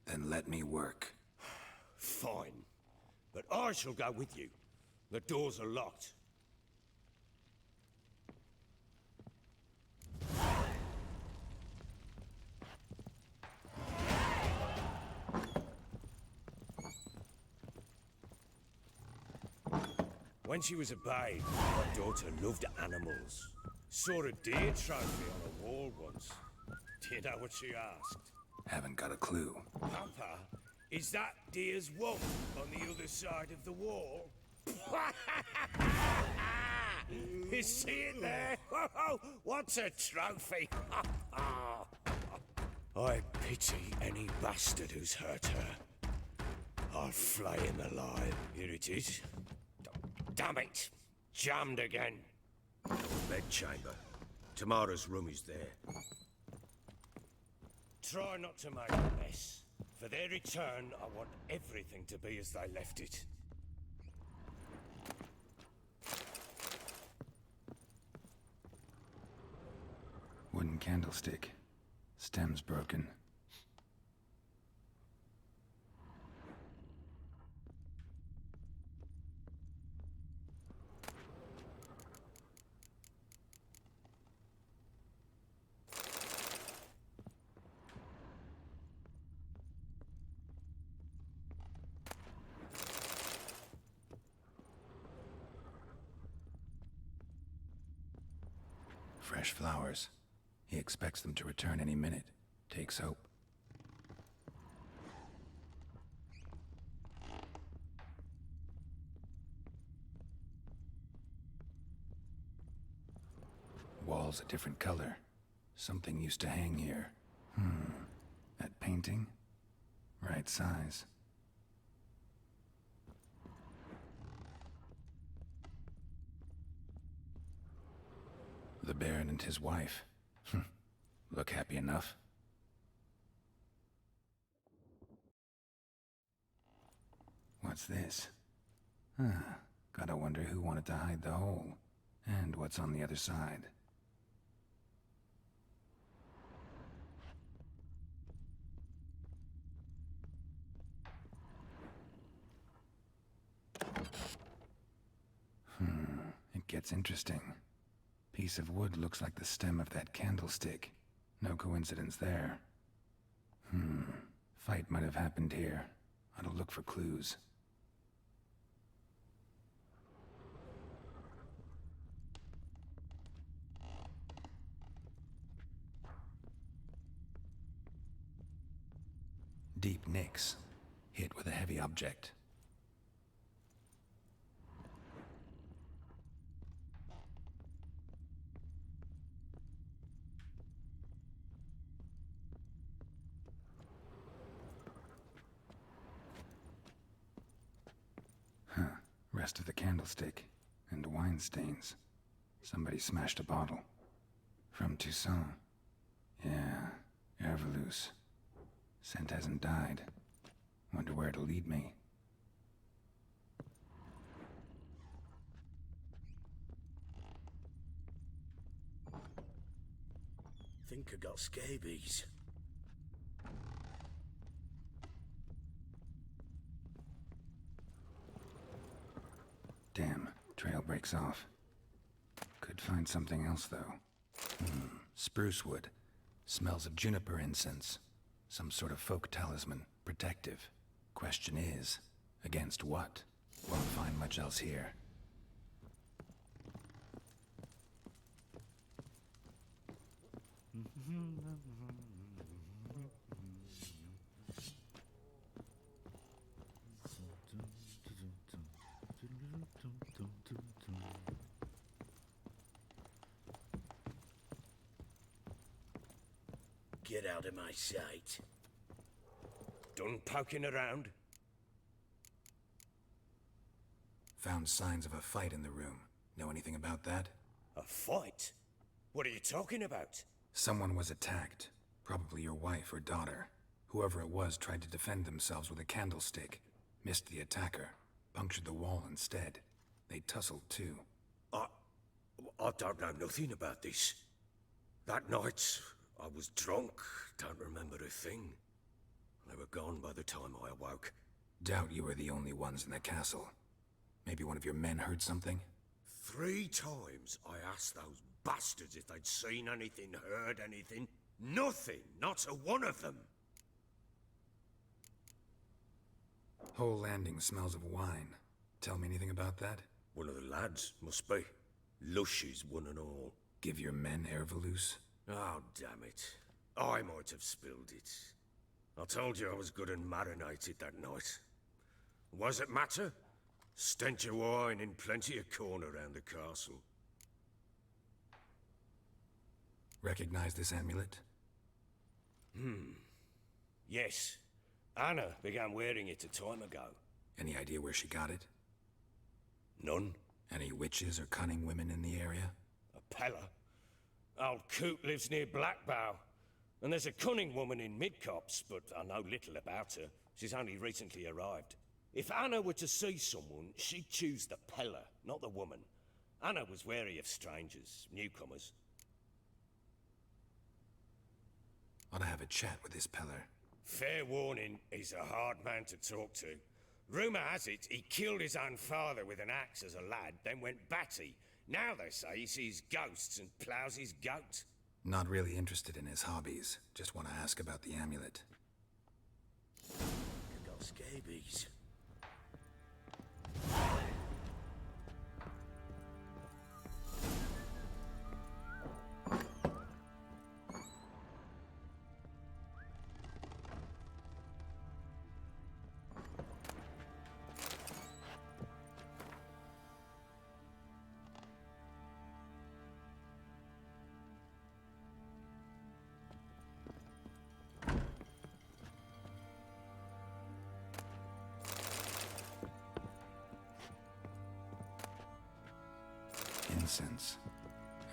Then let me work. Fine. But I shall go with you. The doors are locked. When she was a babe, my daughter loved animals. Saw a deer trophy on a wall once. Do you know what she asked? Haven't got a clue. Papa, is that deer's wump on the other side of the wall? You see it there? Whoa, what's a trophy? I pity any bastard who's hurt her. I'll flay him alive. Here it is. Damn it! Jammed again. Bedchamber. Tamara's room is there. Try not to make a mess. For their return, I want everything to be as they left it. Wooden candlestick. Stem's broken. Fresh flowers. He expects them to return any minute. Takes hope. Walls a different color. Something used to hang here. That painting? Right size. The Baron and his wife. Look happy enough. What's this? Gotta wonder who wanted to hide the hole, and what's on the other side. It gets interesting. Piece of wood looks like the stem of that candlestick. No coincidence there. Fight might have happened here. I'll look for clues. Deep nicks, hit with a heavy object. Rest of the candlestick, and wine stains. Somebody smashed a bottle. From Toussaint. Yeah, Herveloos. Scent hasn't died. Wonder where it'll lead me. Think I got scabies. Damn, trail breaks off. Could find something else, though. Spruce wood. Smells of juniper incense. Some sort of folk talisman. Protective. Question is, against what? Won't find much else here. Get out of my sight. Done poking around? Found signs of a fight in the room. Know anything about that? A fight? What are you talking about? Someone was attacked. Probably your wife or daughter. Whoever it was tried to defend themselves with a candlestick. Missed the attacker. Punctured the wall instead. They tussled too. I don't know nothing about this. That night, I was drunk. Don't remember a thing. They were gone by the time I awoke. Doubt you were the only ones in the castle. Maybe one of your men heard something? 3 times I asked those bastards if they'd seen anything, heard anything. Nothing, not a one of them. Whole landing smells of wine. Tell me anything about that? One of the lads, must be. Lushes, one and all. Give your men Herveloos? Oh, damn it. I might have spilled it. I told you I was good and marinated that night. Was it matter? Stench of wine in plenty of corn around the castle. Recognize this amulet? Yes. Anna began wearing it a time ago. Any idea where she got it? None. Any witches or cunning women in the area? A Pella. Old Coot lives near Blackbow. And there's a cunning woman in Midcopse, but I know little about her. She's only recently arrived. If Anna were to see someone, she'd choose the Pella, not the woman. Anna was wary of strangers, newcomers. Ought to have a chat with this Peller. Fair warning, he's a hard man to talk to. Rumour has it he killed his own father with an axe as a lad, then went batty. Now they say he sees ghosts and ploughs his goat. Not really interested in his hobbies. Just want to ask about the amulet. Got scabies. Incense.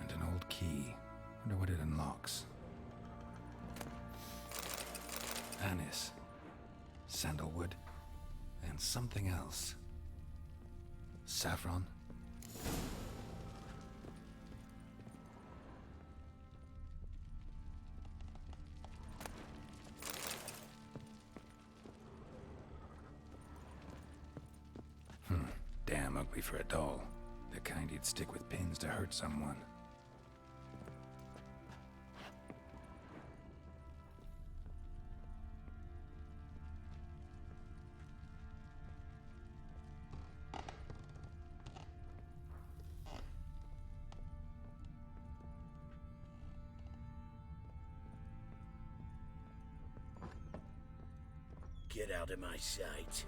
And an old key. Wonder what it unlocks. Anise. Sandalwood. And something else. Saffron? Damn ugly for a doll. The kind you'd stick with pins to hurt someone. Get out of my sight.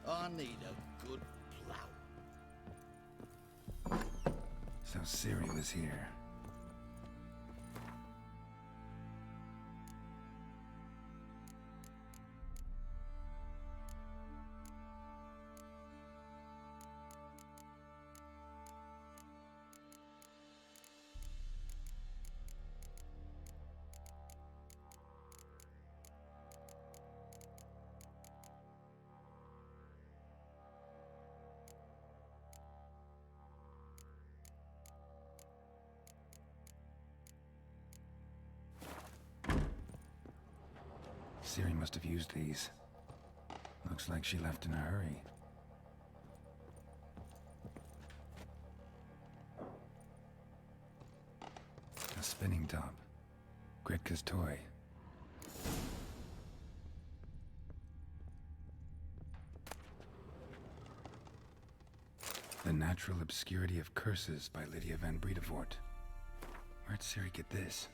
I need a good plow. So Ciri was here. Ciri must have used these. Looks like she left in a hurry. A spinning top. Gretka's toy. The Natural Obscurity of Curses by Lydia van Bredevoort. Where'd Ciri get this?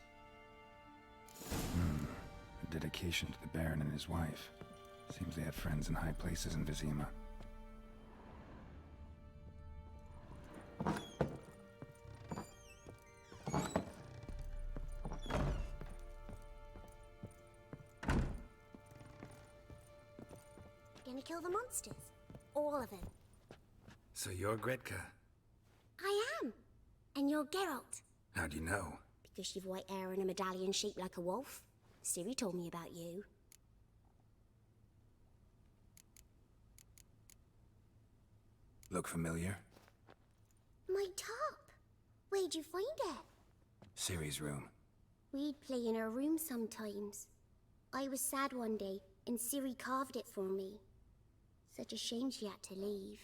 A dedication to the Baron and his wife. Seems they had friends in high places in Vizima. Gonna kill the monsters? All of them. So you're Gretka? I am. And you're Geralt. How'd you know? Guess you've white hair and a medallion shaped like a wolf. Ciri told me about you. Look familiar? My top! Where'd you find it? Ciri's room. We'd play in her room sometimes. I was sad one day, and Ciri carved it for me. Such a shame she had to leave.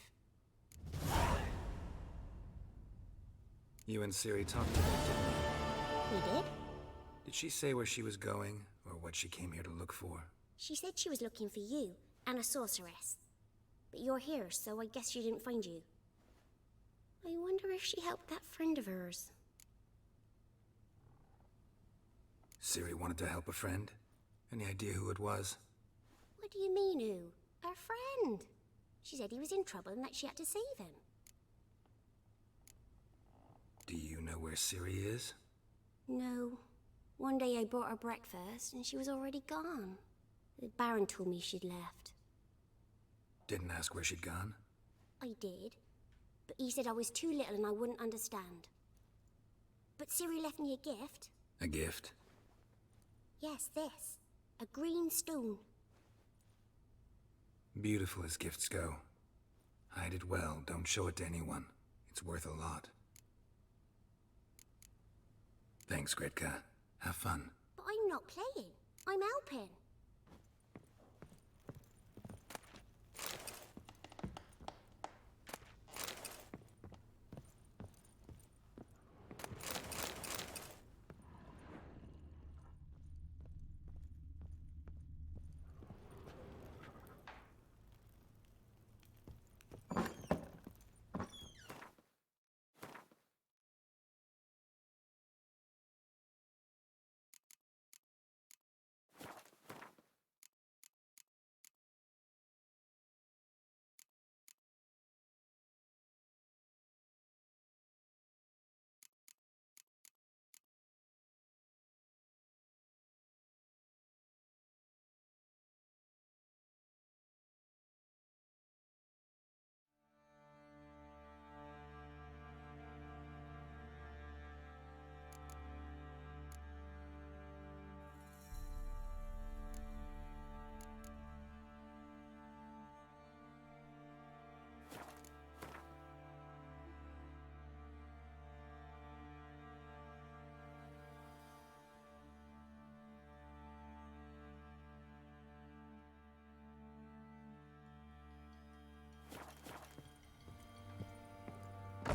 You and Ciri talked about it, didn't you? We did? Did she say where she was going, or what she came here to look for? She said she was looking for you, and a sorceress. But you're here, so I guess she didn't find you. I wonder if she helped that friend of hers. Ciri wanted to help a friend? Any idea who it was? What do you mean, who? Her friend. She said he was in trouble and that she had to save him. Do you know where Ciri is? No. One day I brought her breakfast and she was already gone. The Baron told me she'd left. Didn't ask where she'd gone? I did. But he said I was too little and I wouldn't understand. But Ciri left me a gift. A gift? Yes, this. A green stone. Beautiful as gifts go. Hide it well, don't show it to anyone. It's worth a lot. Thanks, Gretka. Have fun. But I'm not playing. I'm helping.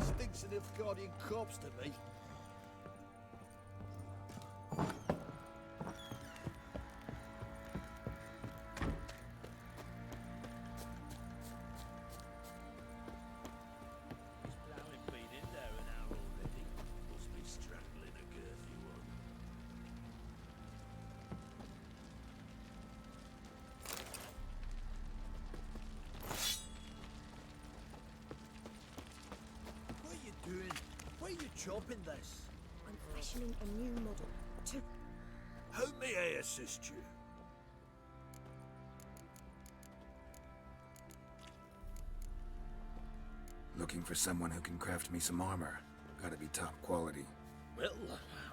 Stinks of Nilfgaardian corpse to me. He's plowing been in there an hour already. Must be strangling a girthy one. What are you doing? Why are you chopping this? I'm fashioning a new model to... How may I assist you? Looking for someone who can craft me some armor. Gotta be top quality. Well,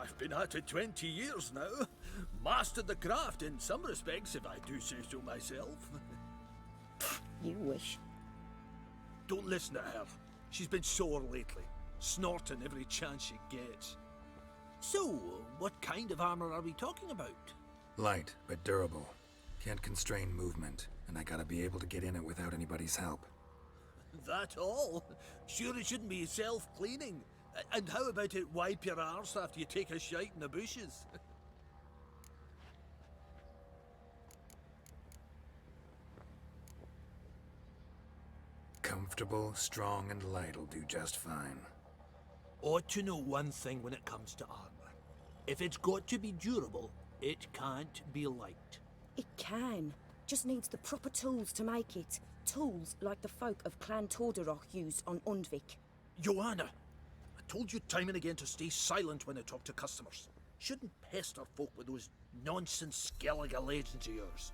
I've been at it 20 years now. Mastered the craft in some respects, if I do say so myself. You wish. Don't listen to her. She's been sore lately, snorting every chance she gets. So, what kind of armor are we talking about? Light, but durable. Can't constrain movement, and I gotta be able to get in it without anybody's help. That all? Sure it shouldn't be self-cleaning. And how about it wipe your arse after you take a shite in the bushes? Comfortable, strong, and light'll do just fine. Ought to know one thing when it comes to armor. If it's got to be durable, it can't be light. It can. Just needs the proper tools to make it. Tools like the folk of Clan Tordarroch used on Undvik. Joanna, I told you time and again to stay silent when I talk to customers. Shouldn't pester folk with those nonsense Skellige legends of yours.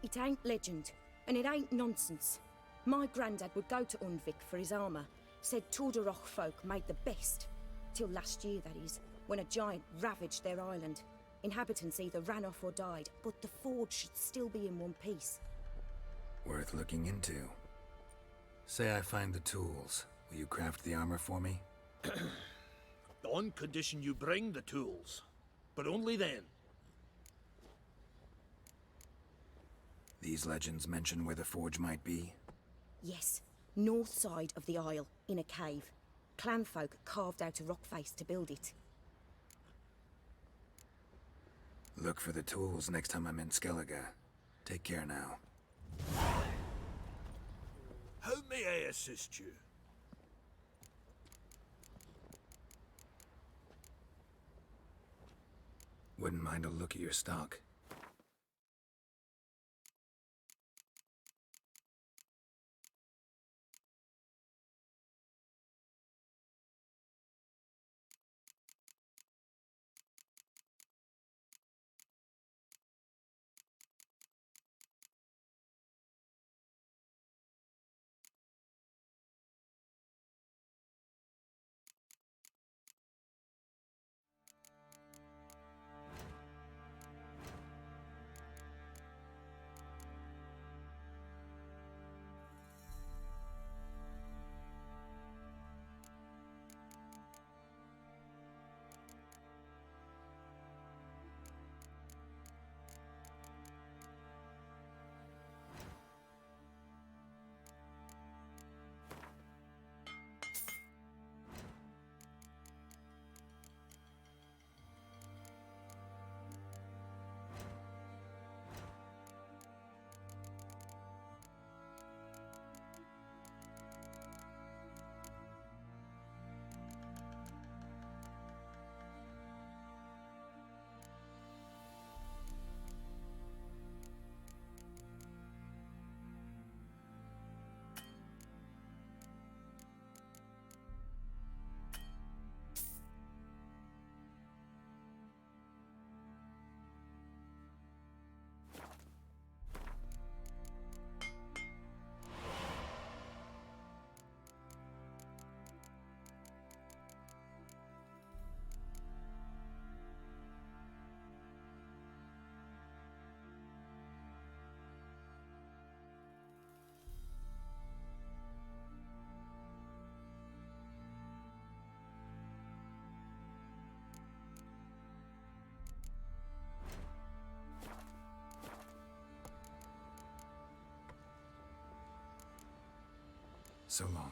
It ain't legend, and it ain't nonsense. My granddad would go to Undvik for his armour. Said Tordarroch folk made the best. Till last year, that is. when a giant ravaged their island. Inhabitants either ran off or died, but the forge should still be in one piece. Worth looking into. Say I find the tools. Will you craft the armor for me? On condition you bring the tools. But only then. These legends mention where the forge might be? Yes, north side of the isle, in a cave. Clanfolk carved out a rock face to build it. Look for the tools next time I'm in Skellige. Take care now. How may I assist you? Wouldn't mind a look at your stock. So long.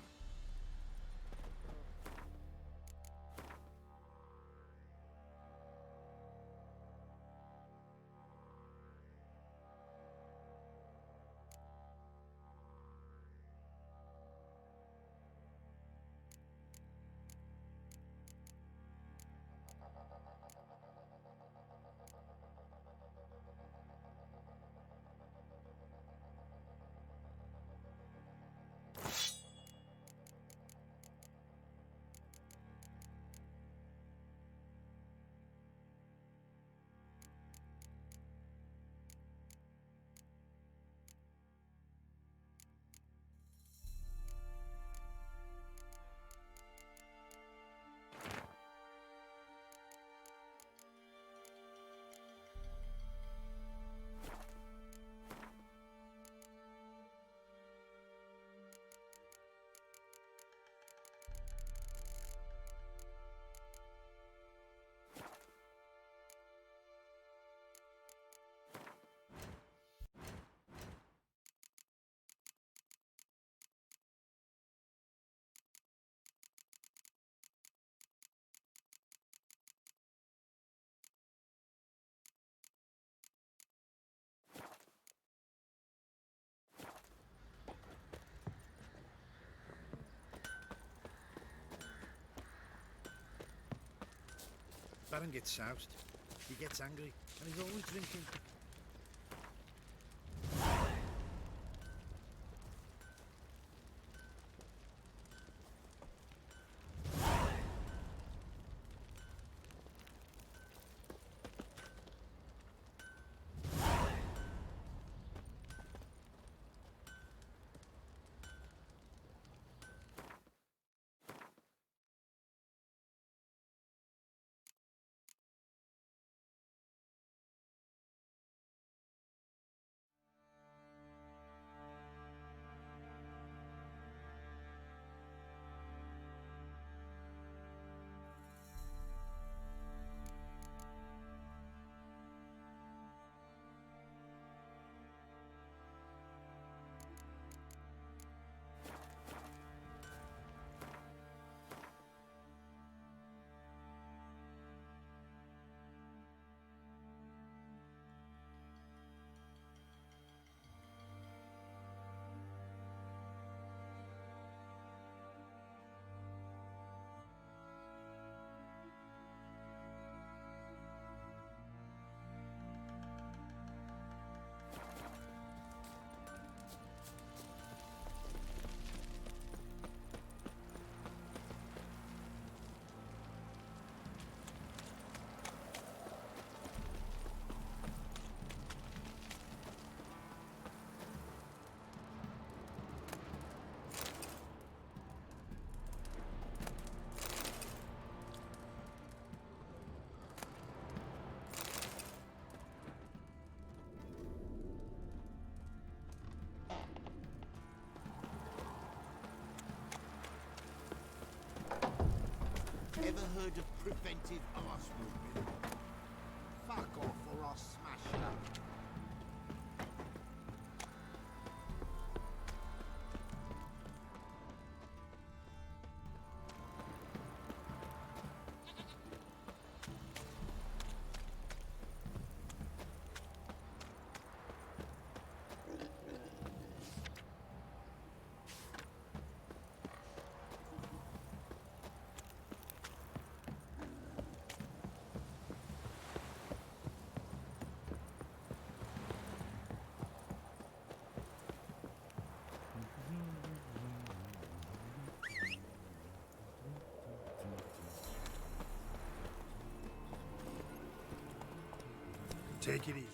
Baron gets soused. He gets angry, and he's always drinking. heard of preventive arse whooping? Fuck off or I'll smash you up. Take it easy.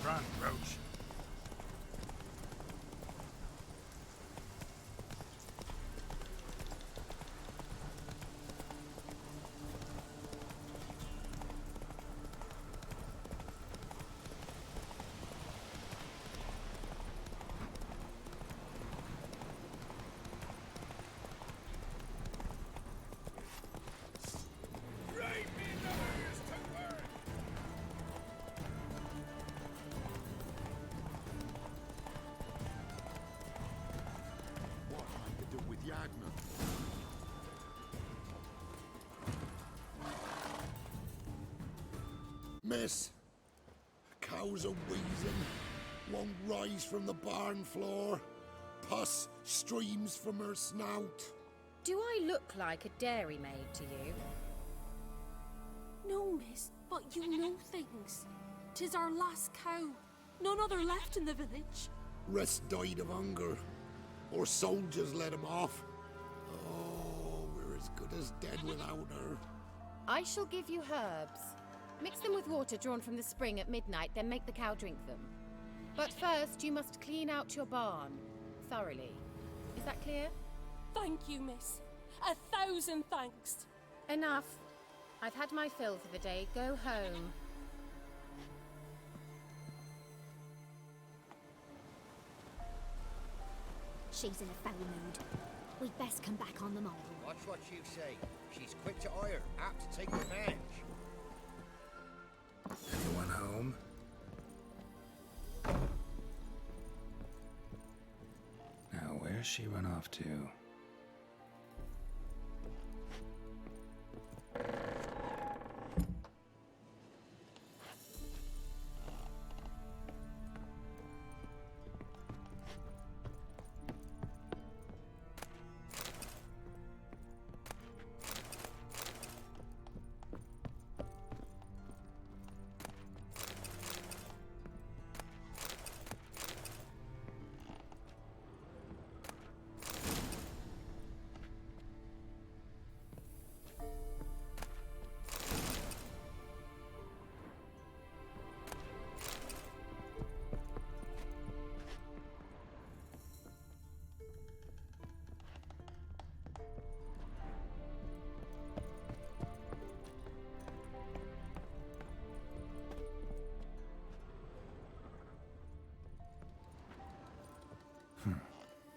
Run, Roach. Miss, cows are wheezing, won't rise from the barn floor, pus streams from her snout. Do I look like a dairymaid to you? No, miss, but you know things. 'Tis our last cow. None other left in the village. Rest died of hunger, or soldiers let him off. Oh, we're as good as dead without her. I shall give you herbs. Mix them with water drawn from the spring at midnight, then make the cow drink them. But first, you must clean out your barn thoroughly. Is that clear? Thank you, miss. 1,000 thanks. Enough. I've had my fill for the day. Go home. She's in a foul mood. We'd best come back on the morrow. Watch what you say. She's quick to ire, apt to take revenge. Anyone home? Now, where's she run off to?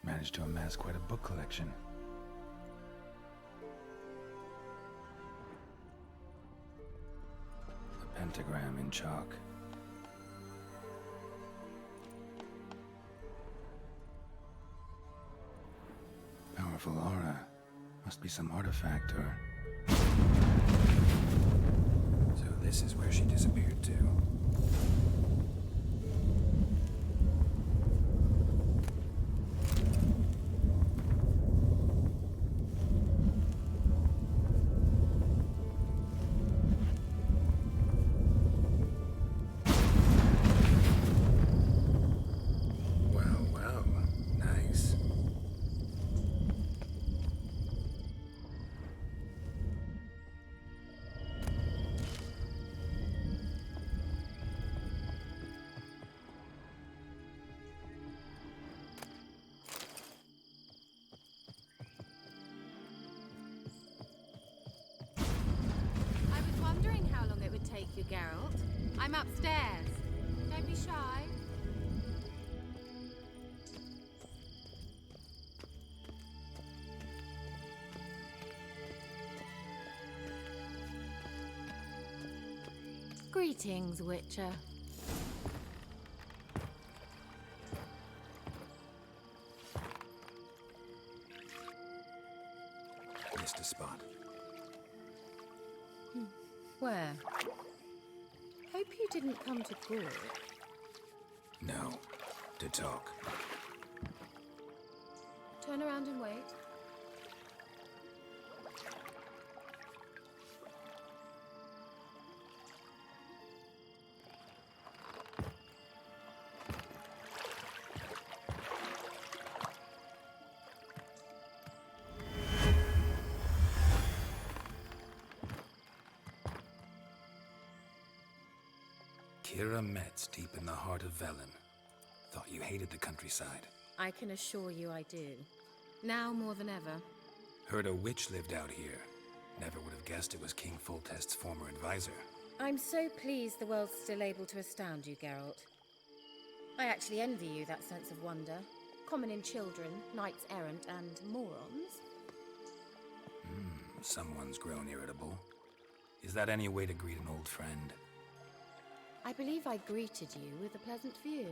Managed to amass quite a book collection. A pentagram in chalk. Powerful aura. Must be some artifact or... So this is where she disappeared to. Well, nice. I was wondering how long it would take you, Geralt. I'm upstairs. Don't be shy. Greetings, Witcher. Missed a spot. Where? Hope you didn't come to Gore. No. To talk. Turn around and wait. Kira Metz, deep in the heart of Velen. Thought you hated the countryside. I can assure you I do. Now more than ever. Heard a witch lived out here. Never would have guessed it was King Foltest's former advisor. I'm so pleased the world's still able to astound you, Geralt. I actually envy you that sense of wonder. Common in children, knights errant, and morons. Someone's grown irritable. Is that any way to greet an old friend? I believe I greeted you with a pleasant view.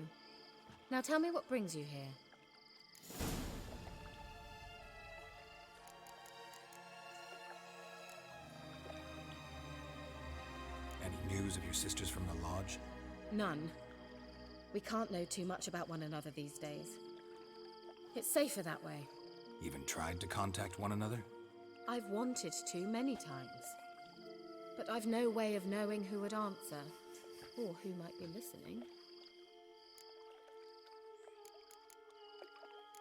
Now tell me what brings you here. Any news of your sisters from the lodge? None. We can't know too much about one another these days. It's safer that way. Even tried to contact one another? I've wanted to many times. But I've no way of knowing who would answer, or who might be listening.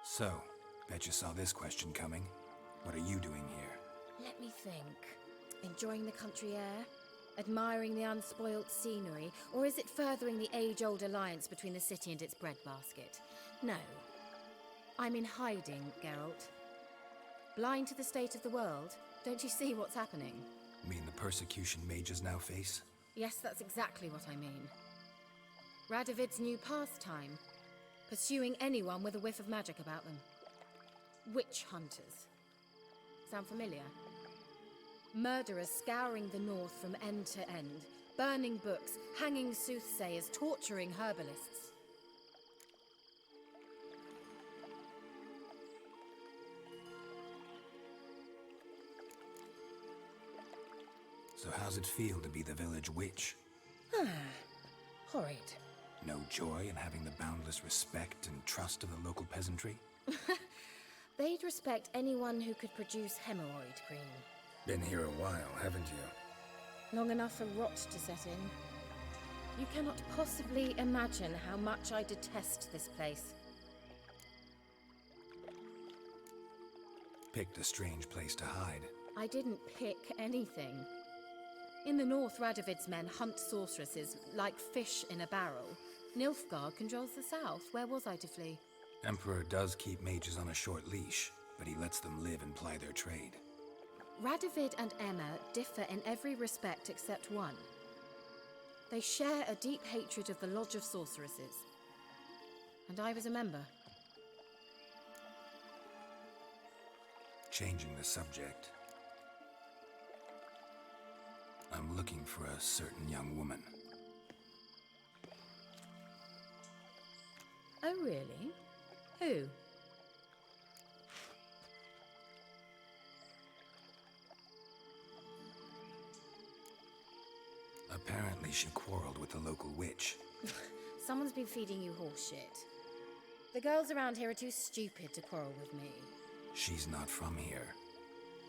So, bet you saw this question coming. What are you doing here? Let me think. Enjoying the country air? Admiring the unspoilt scenery? Or is it furthering the age-old alliance between the city and its breadbasket? No. I'm in hiding, Geralt. Blind to the state of the world? Don't you see what's happening? Mean the persecution mages now face? Yes, that's exactly what I mean. Radovid's new pastime. Pursuing anyone with a whiff of magic about them. Witch hunters. Sound familiar? Murderers scouring the north from end to end. Burning books, hanging soothsayers, torturing herbalists. So how's it feel to be the village witch? Horrid. No joy in having the boundless respect and trust of the local peasantry? They'd respect anyone who could produce hemorrhoid cream. Been here a while, haven't you? Long enough for rot to set in. You cannot possibly imagine how much I detest this place. Picked a strange place to hide. I didn't pick anything. In the north, Radovid's men hunt sorceresses like fish in a barrel. Nilfgaard controls the south. Where was I to flee? Emperor does keep mages on a short leash, but he lets them live and ply their trade. Radovid and Emma differ in every respect except one. They share a deep hatred of the Lodge of Sorceresses. And I was a member. Changing the subject. I'm looking for a certain young woman. Oh, really? Who? Apparently she quarreled with the local witch. Someone's been feeding you horse shit. The girls around here are too stupid to quarrel with me. She's not from here.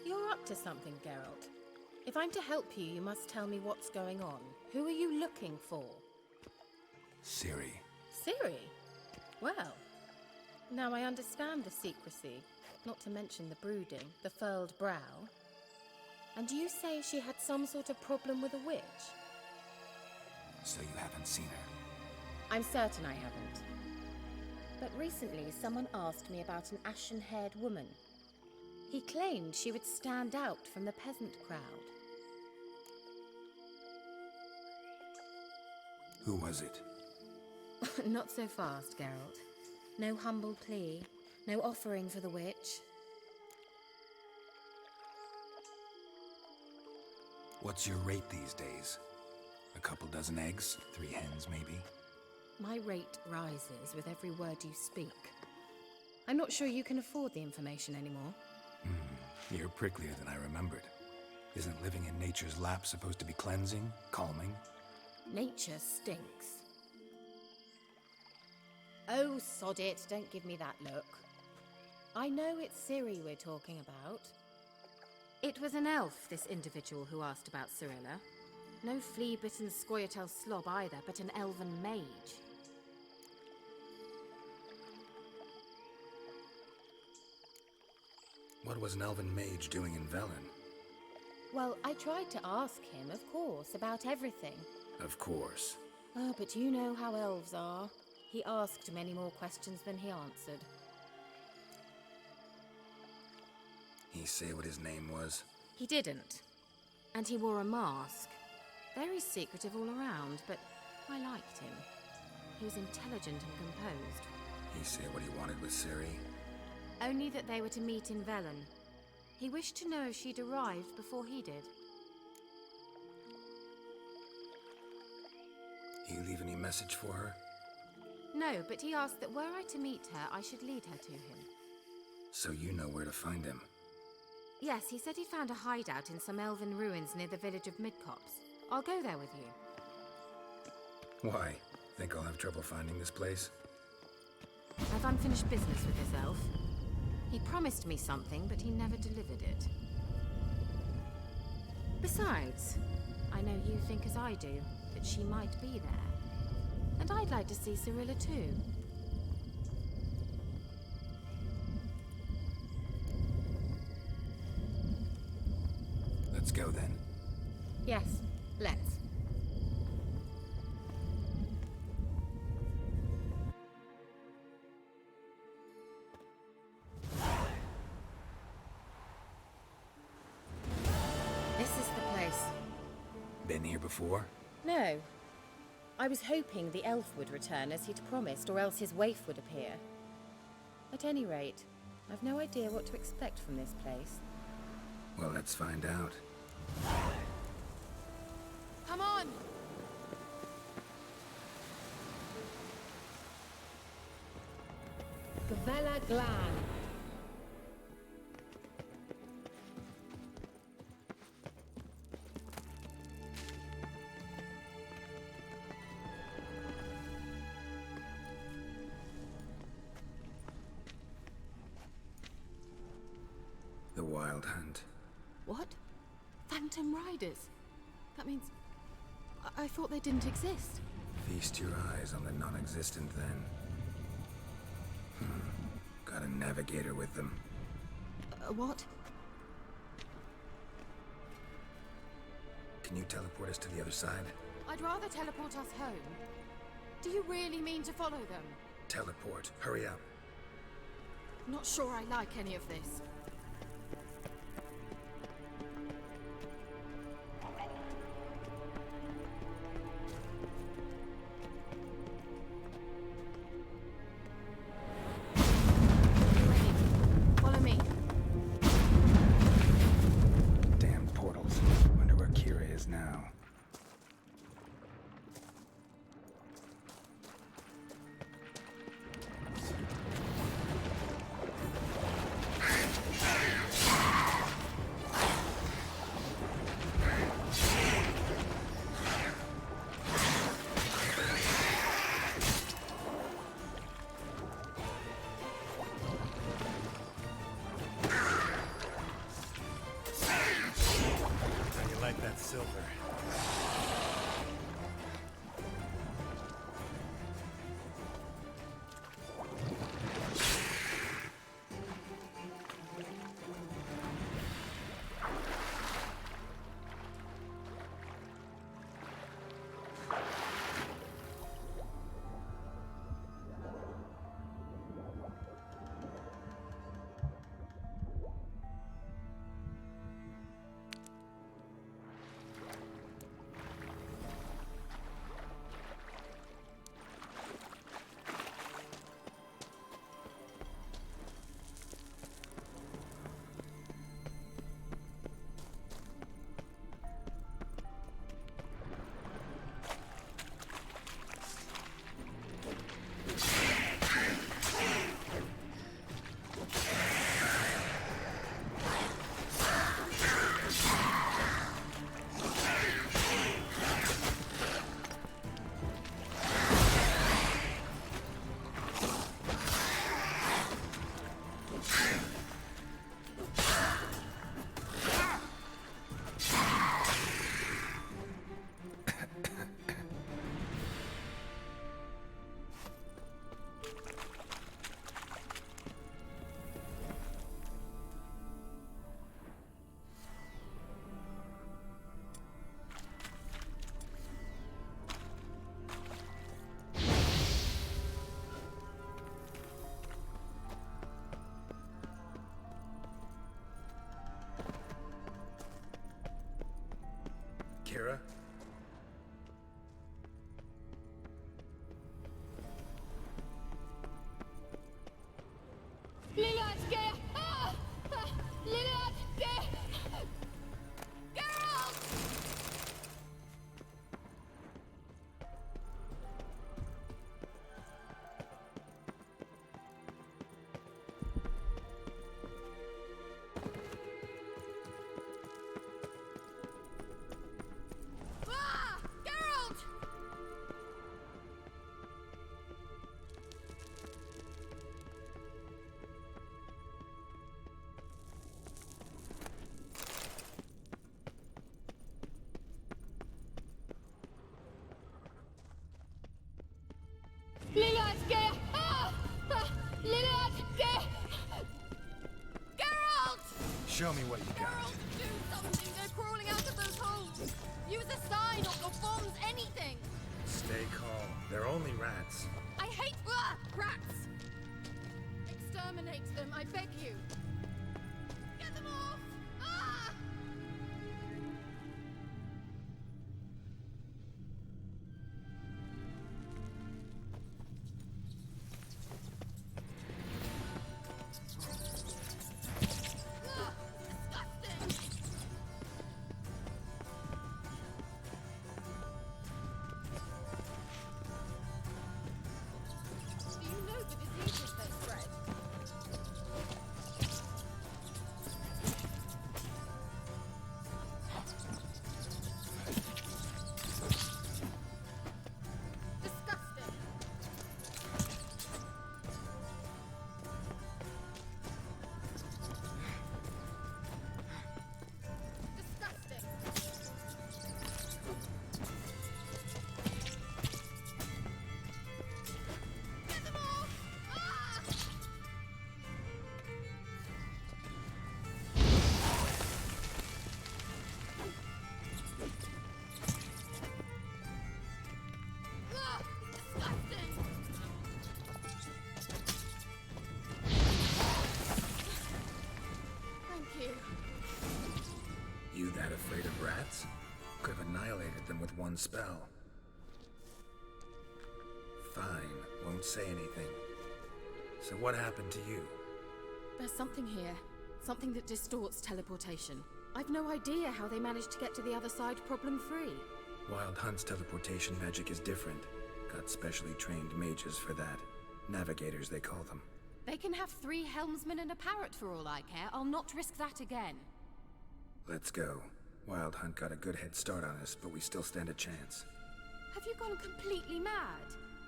You're up to something, Geralt. If I'm to help you, you must tell me what's going on. Who are you looking for? Ciri. Ciri? Well, now I understand the secrecy, not to mention the brooding, the furled brow. And you say she had some sort of problem with a witch? So you haven't seen her? I'm certain I haven't. But recently, someone asked me about an ashen-haired woman. He claimed she would stand out from the peasant crowd. Who was it? Not so fast, Geralt. No humble plea, no offering for the witch. What's your rate these days? A couple dozen eggs? 3 hens, maybe? My rate rises with every word you speak. I'm not sure you can afford the information anymore. You're pricklier than I remembered. Isn't living in nature's lap supposed to be cleansing, calming? Nature stinks. Oh, sod it, don't give me that look. I know it's Ciri we're talking about. It was an elf, this individual who asked about Cirilla. No flea-bitten Scoia'tael slob either, but an elven mage. What was an elven mage doing in Velen? Well, I tried to ask him, of course, about everything. Of course. Oh, but you know how elves are. He asked many more questions than he answered. He say what his name was? He didn't. And he wore a mask. Very secretive all around, but I liked him. He was intelligent and composed. He say what he wanted with Ciri? Only that they were to meet in Velen. He wished to know if she'd arrived before he did. He leave any message for her? No, but he asked that were I to meet her, I should lead her to him. So you know where to find him? Yes, he said he'd found a hideout in some elven ruins near the village of Midcopse. I'll go there with you. Why? Think I'll have trouble finding this place? I've unfinished business with this elf. He promised me something, but he never delivered it. Besides, I know you think as I do, that she might be there. And I'd like to see Cirilla too. Let's go then. Yes, let's. This is the place. Been here before? No. I was hoping the elf would return as he'd promised, or else his waif would appear. At any rate, I've no idea what to expect from this place. Well, let's find out. Come on! Gavella Glan. The Wild Hunt. What? Phantom Riders? That means... I thought they didn't exist. Feast your eyes on the non-existent then. Got a navigator with them. What? Can you teleport us to the other side? I'd rather teleport us home. Do you really mean to follow them? Teleport. Hurry up. Not sure I like any of this. Follow me. Damn portals. Wonder where Kira is now. silver. Kira? Show me what you got. Do something! They're crawling out of those holes! Use a sign or your bombs, anything! Stay calm. They're only rats. I hate rats! Exterminate them, I beg you! Get them off! Ah! You that afraid of rats? Could have annihilated them with one spell. Fine, won't say anything. So what happened to you? There's something here. Something that distorts teleportation. I've no idea how they managed to get to the other side problem-free. Wild Hunt's teleportation magic is different. Got specially trained mages for that. Navigators, they call them. They can have 3 helmsmen and a parrot for all I care. I'll not risk that again. Let's go. Wild Hunt got a good head start on us, but we still stand a chance. Have you gone completely mad?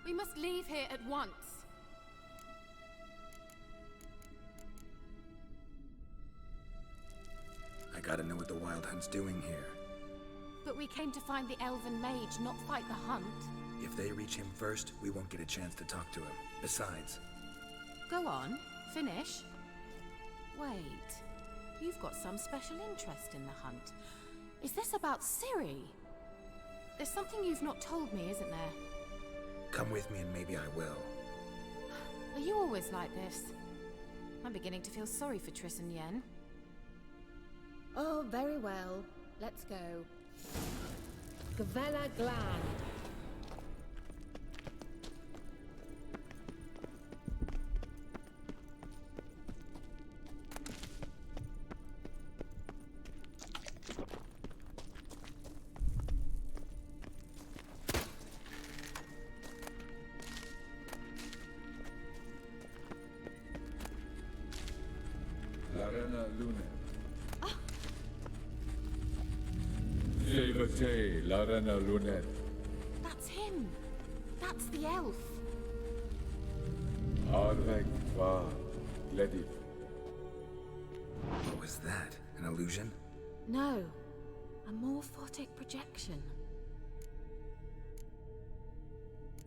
We must leave here at once. I gotta know what the Wild Hunt's doing here. But we came to find the elven mage, not fight the hunt. If they reach him first, we won't get a chance to talk to him. Besides... Go on, finish. Wait, you've got some special interest in the hunt. Is this about Ciri? There's something you've not told me, isn't there? Come with me and maybe I will. Are you always like this? I'm beginning to feel sorry for Triss and Yen. Oh, very well. Let's go. Gavella Glan. Larena Lune. Sevate Larena Lune. That's him! That's the elf! Arvek Twa Gledif. What was that? An illusion? No, a morphotic projection.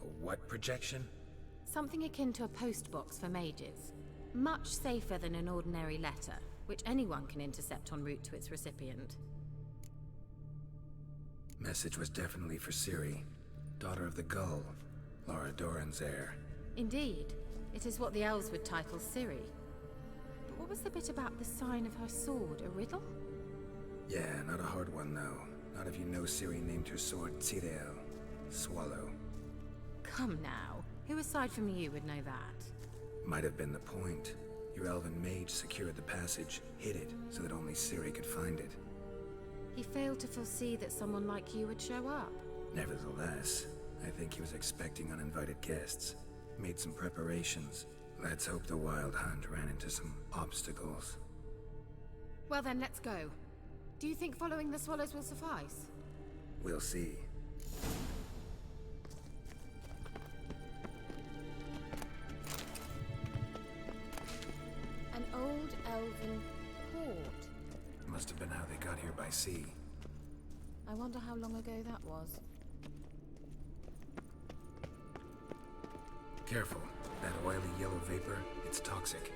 A what projection? Something akin to a postbox for mages. Much safer than an ordinary letter, which anyone can intercept en route to its recipient. Message was definitely for Ciri, daughter of the Gull, Lara Doran's heir. Indeed, it is what the elves would title Ciri. But what was the bit about the sign of her sword, a riddle? Yeah, not a hard one though. Not if you know Ciri named her sword Tirel, Swallow. Come now, who aside from you would know that? Might have been the point. Your elven mage secured the passage, hid it, so that only Ciri could find it. He failed to foresee that someone like you would show up. Nevertheless, I think he was expecting uninvited guests. Made some preparations. Let's hope the Wild Hunt ran into some obstacles. Well then, let's go. Do you think following the swallows will suffice? We'll see. An old elven port. Must have been how they got here by sea. I wonder how long ago that was. Careful. That oily yellow vapor, it's toxic.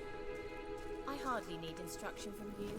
I hardly need instruction from you.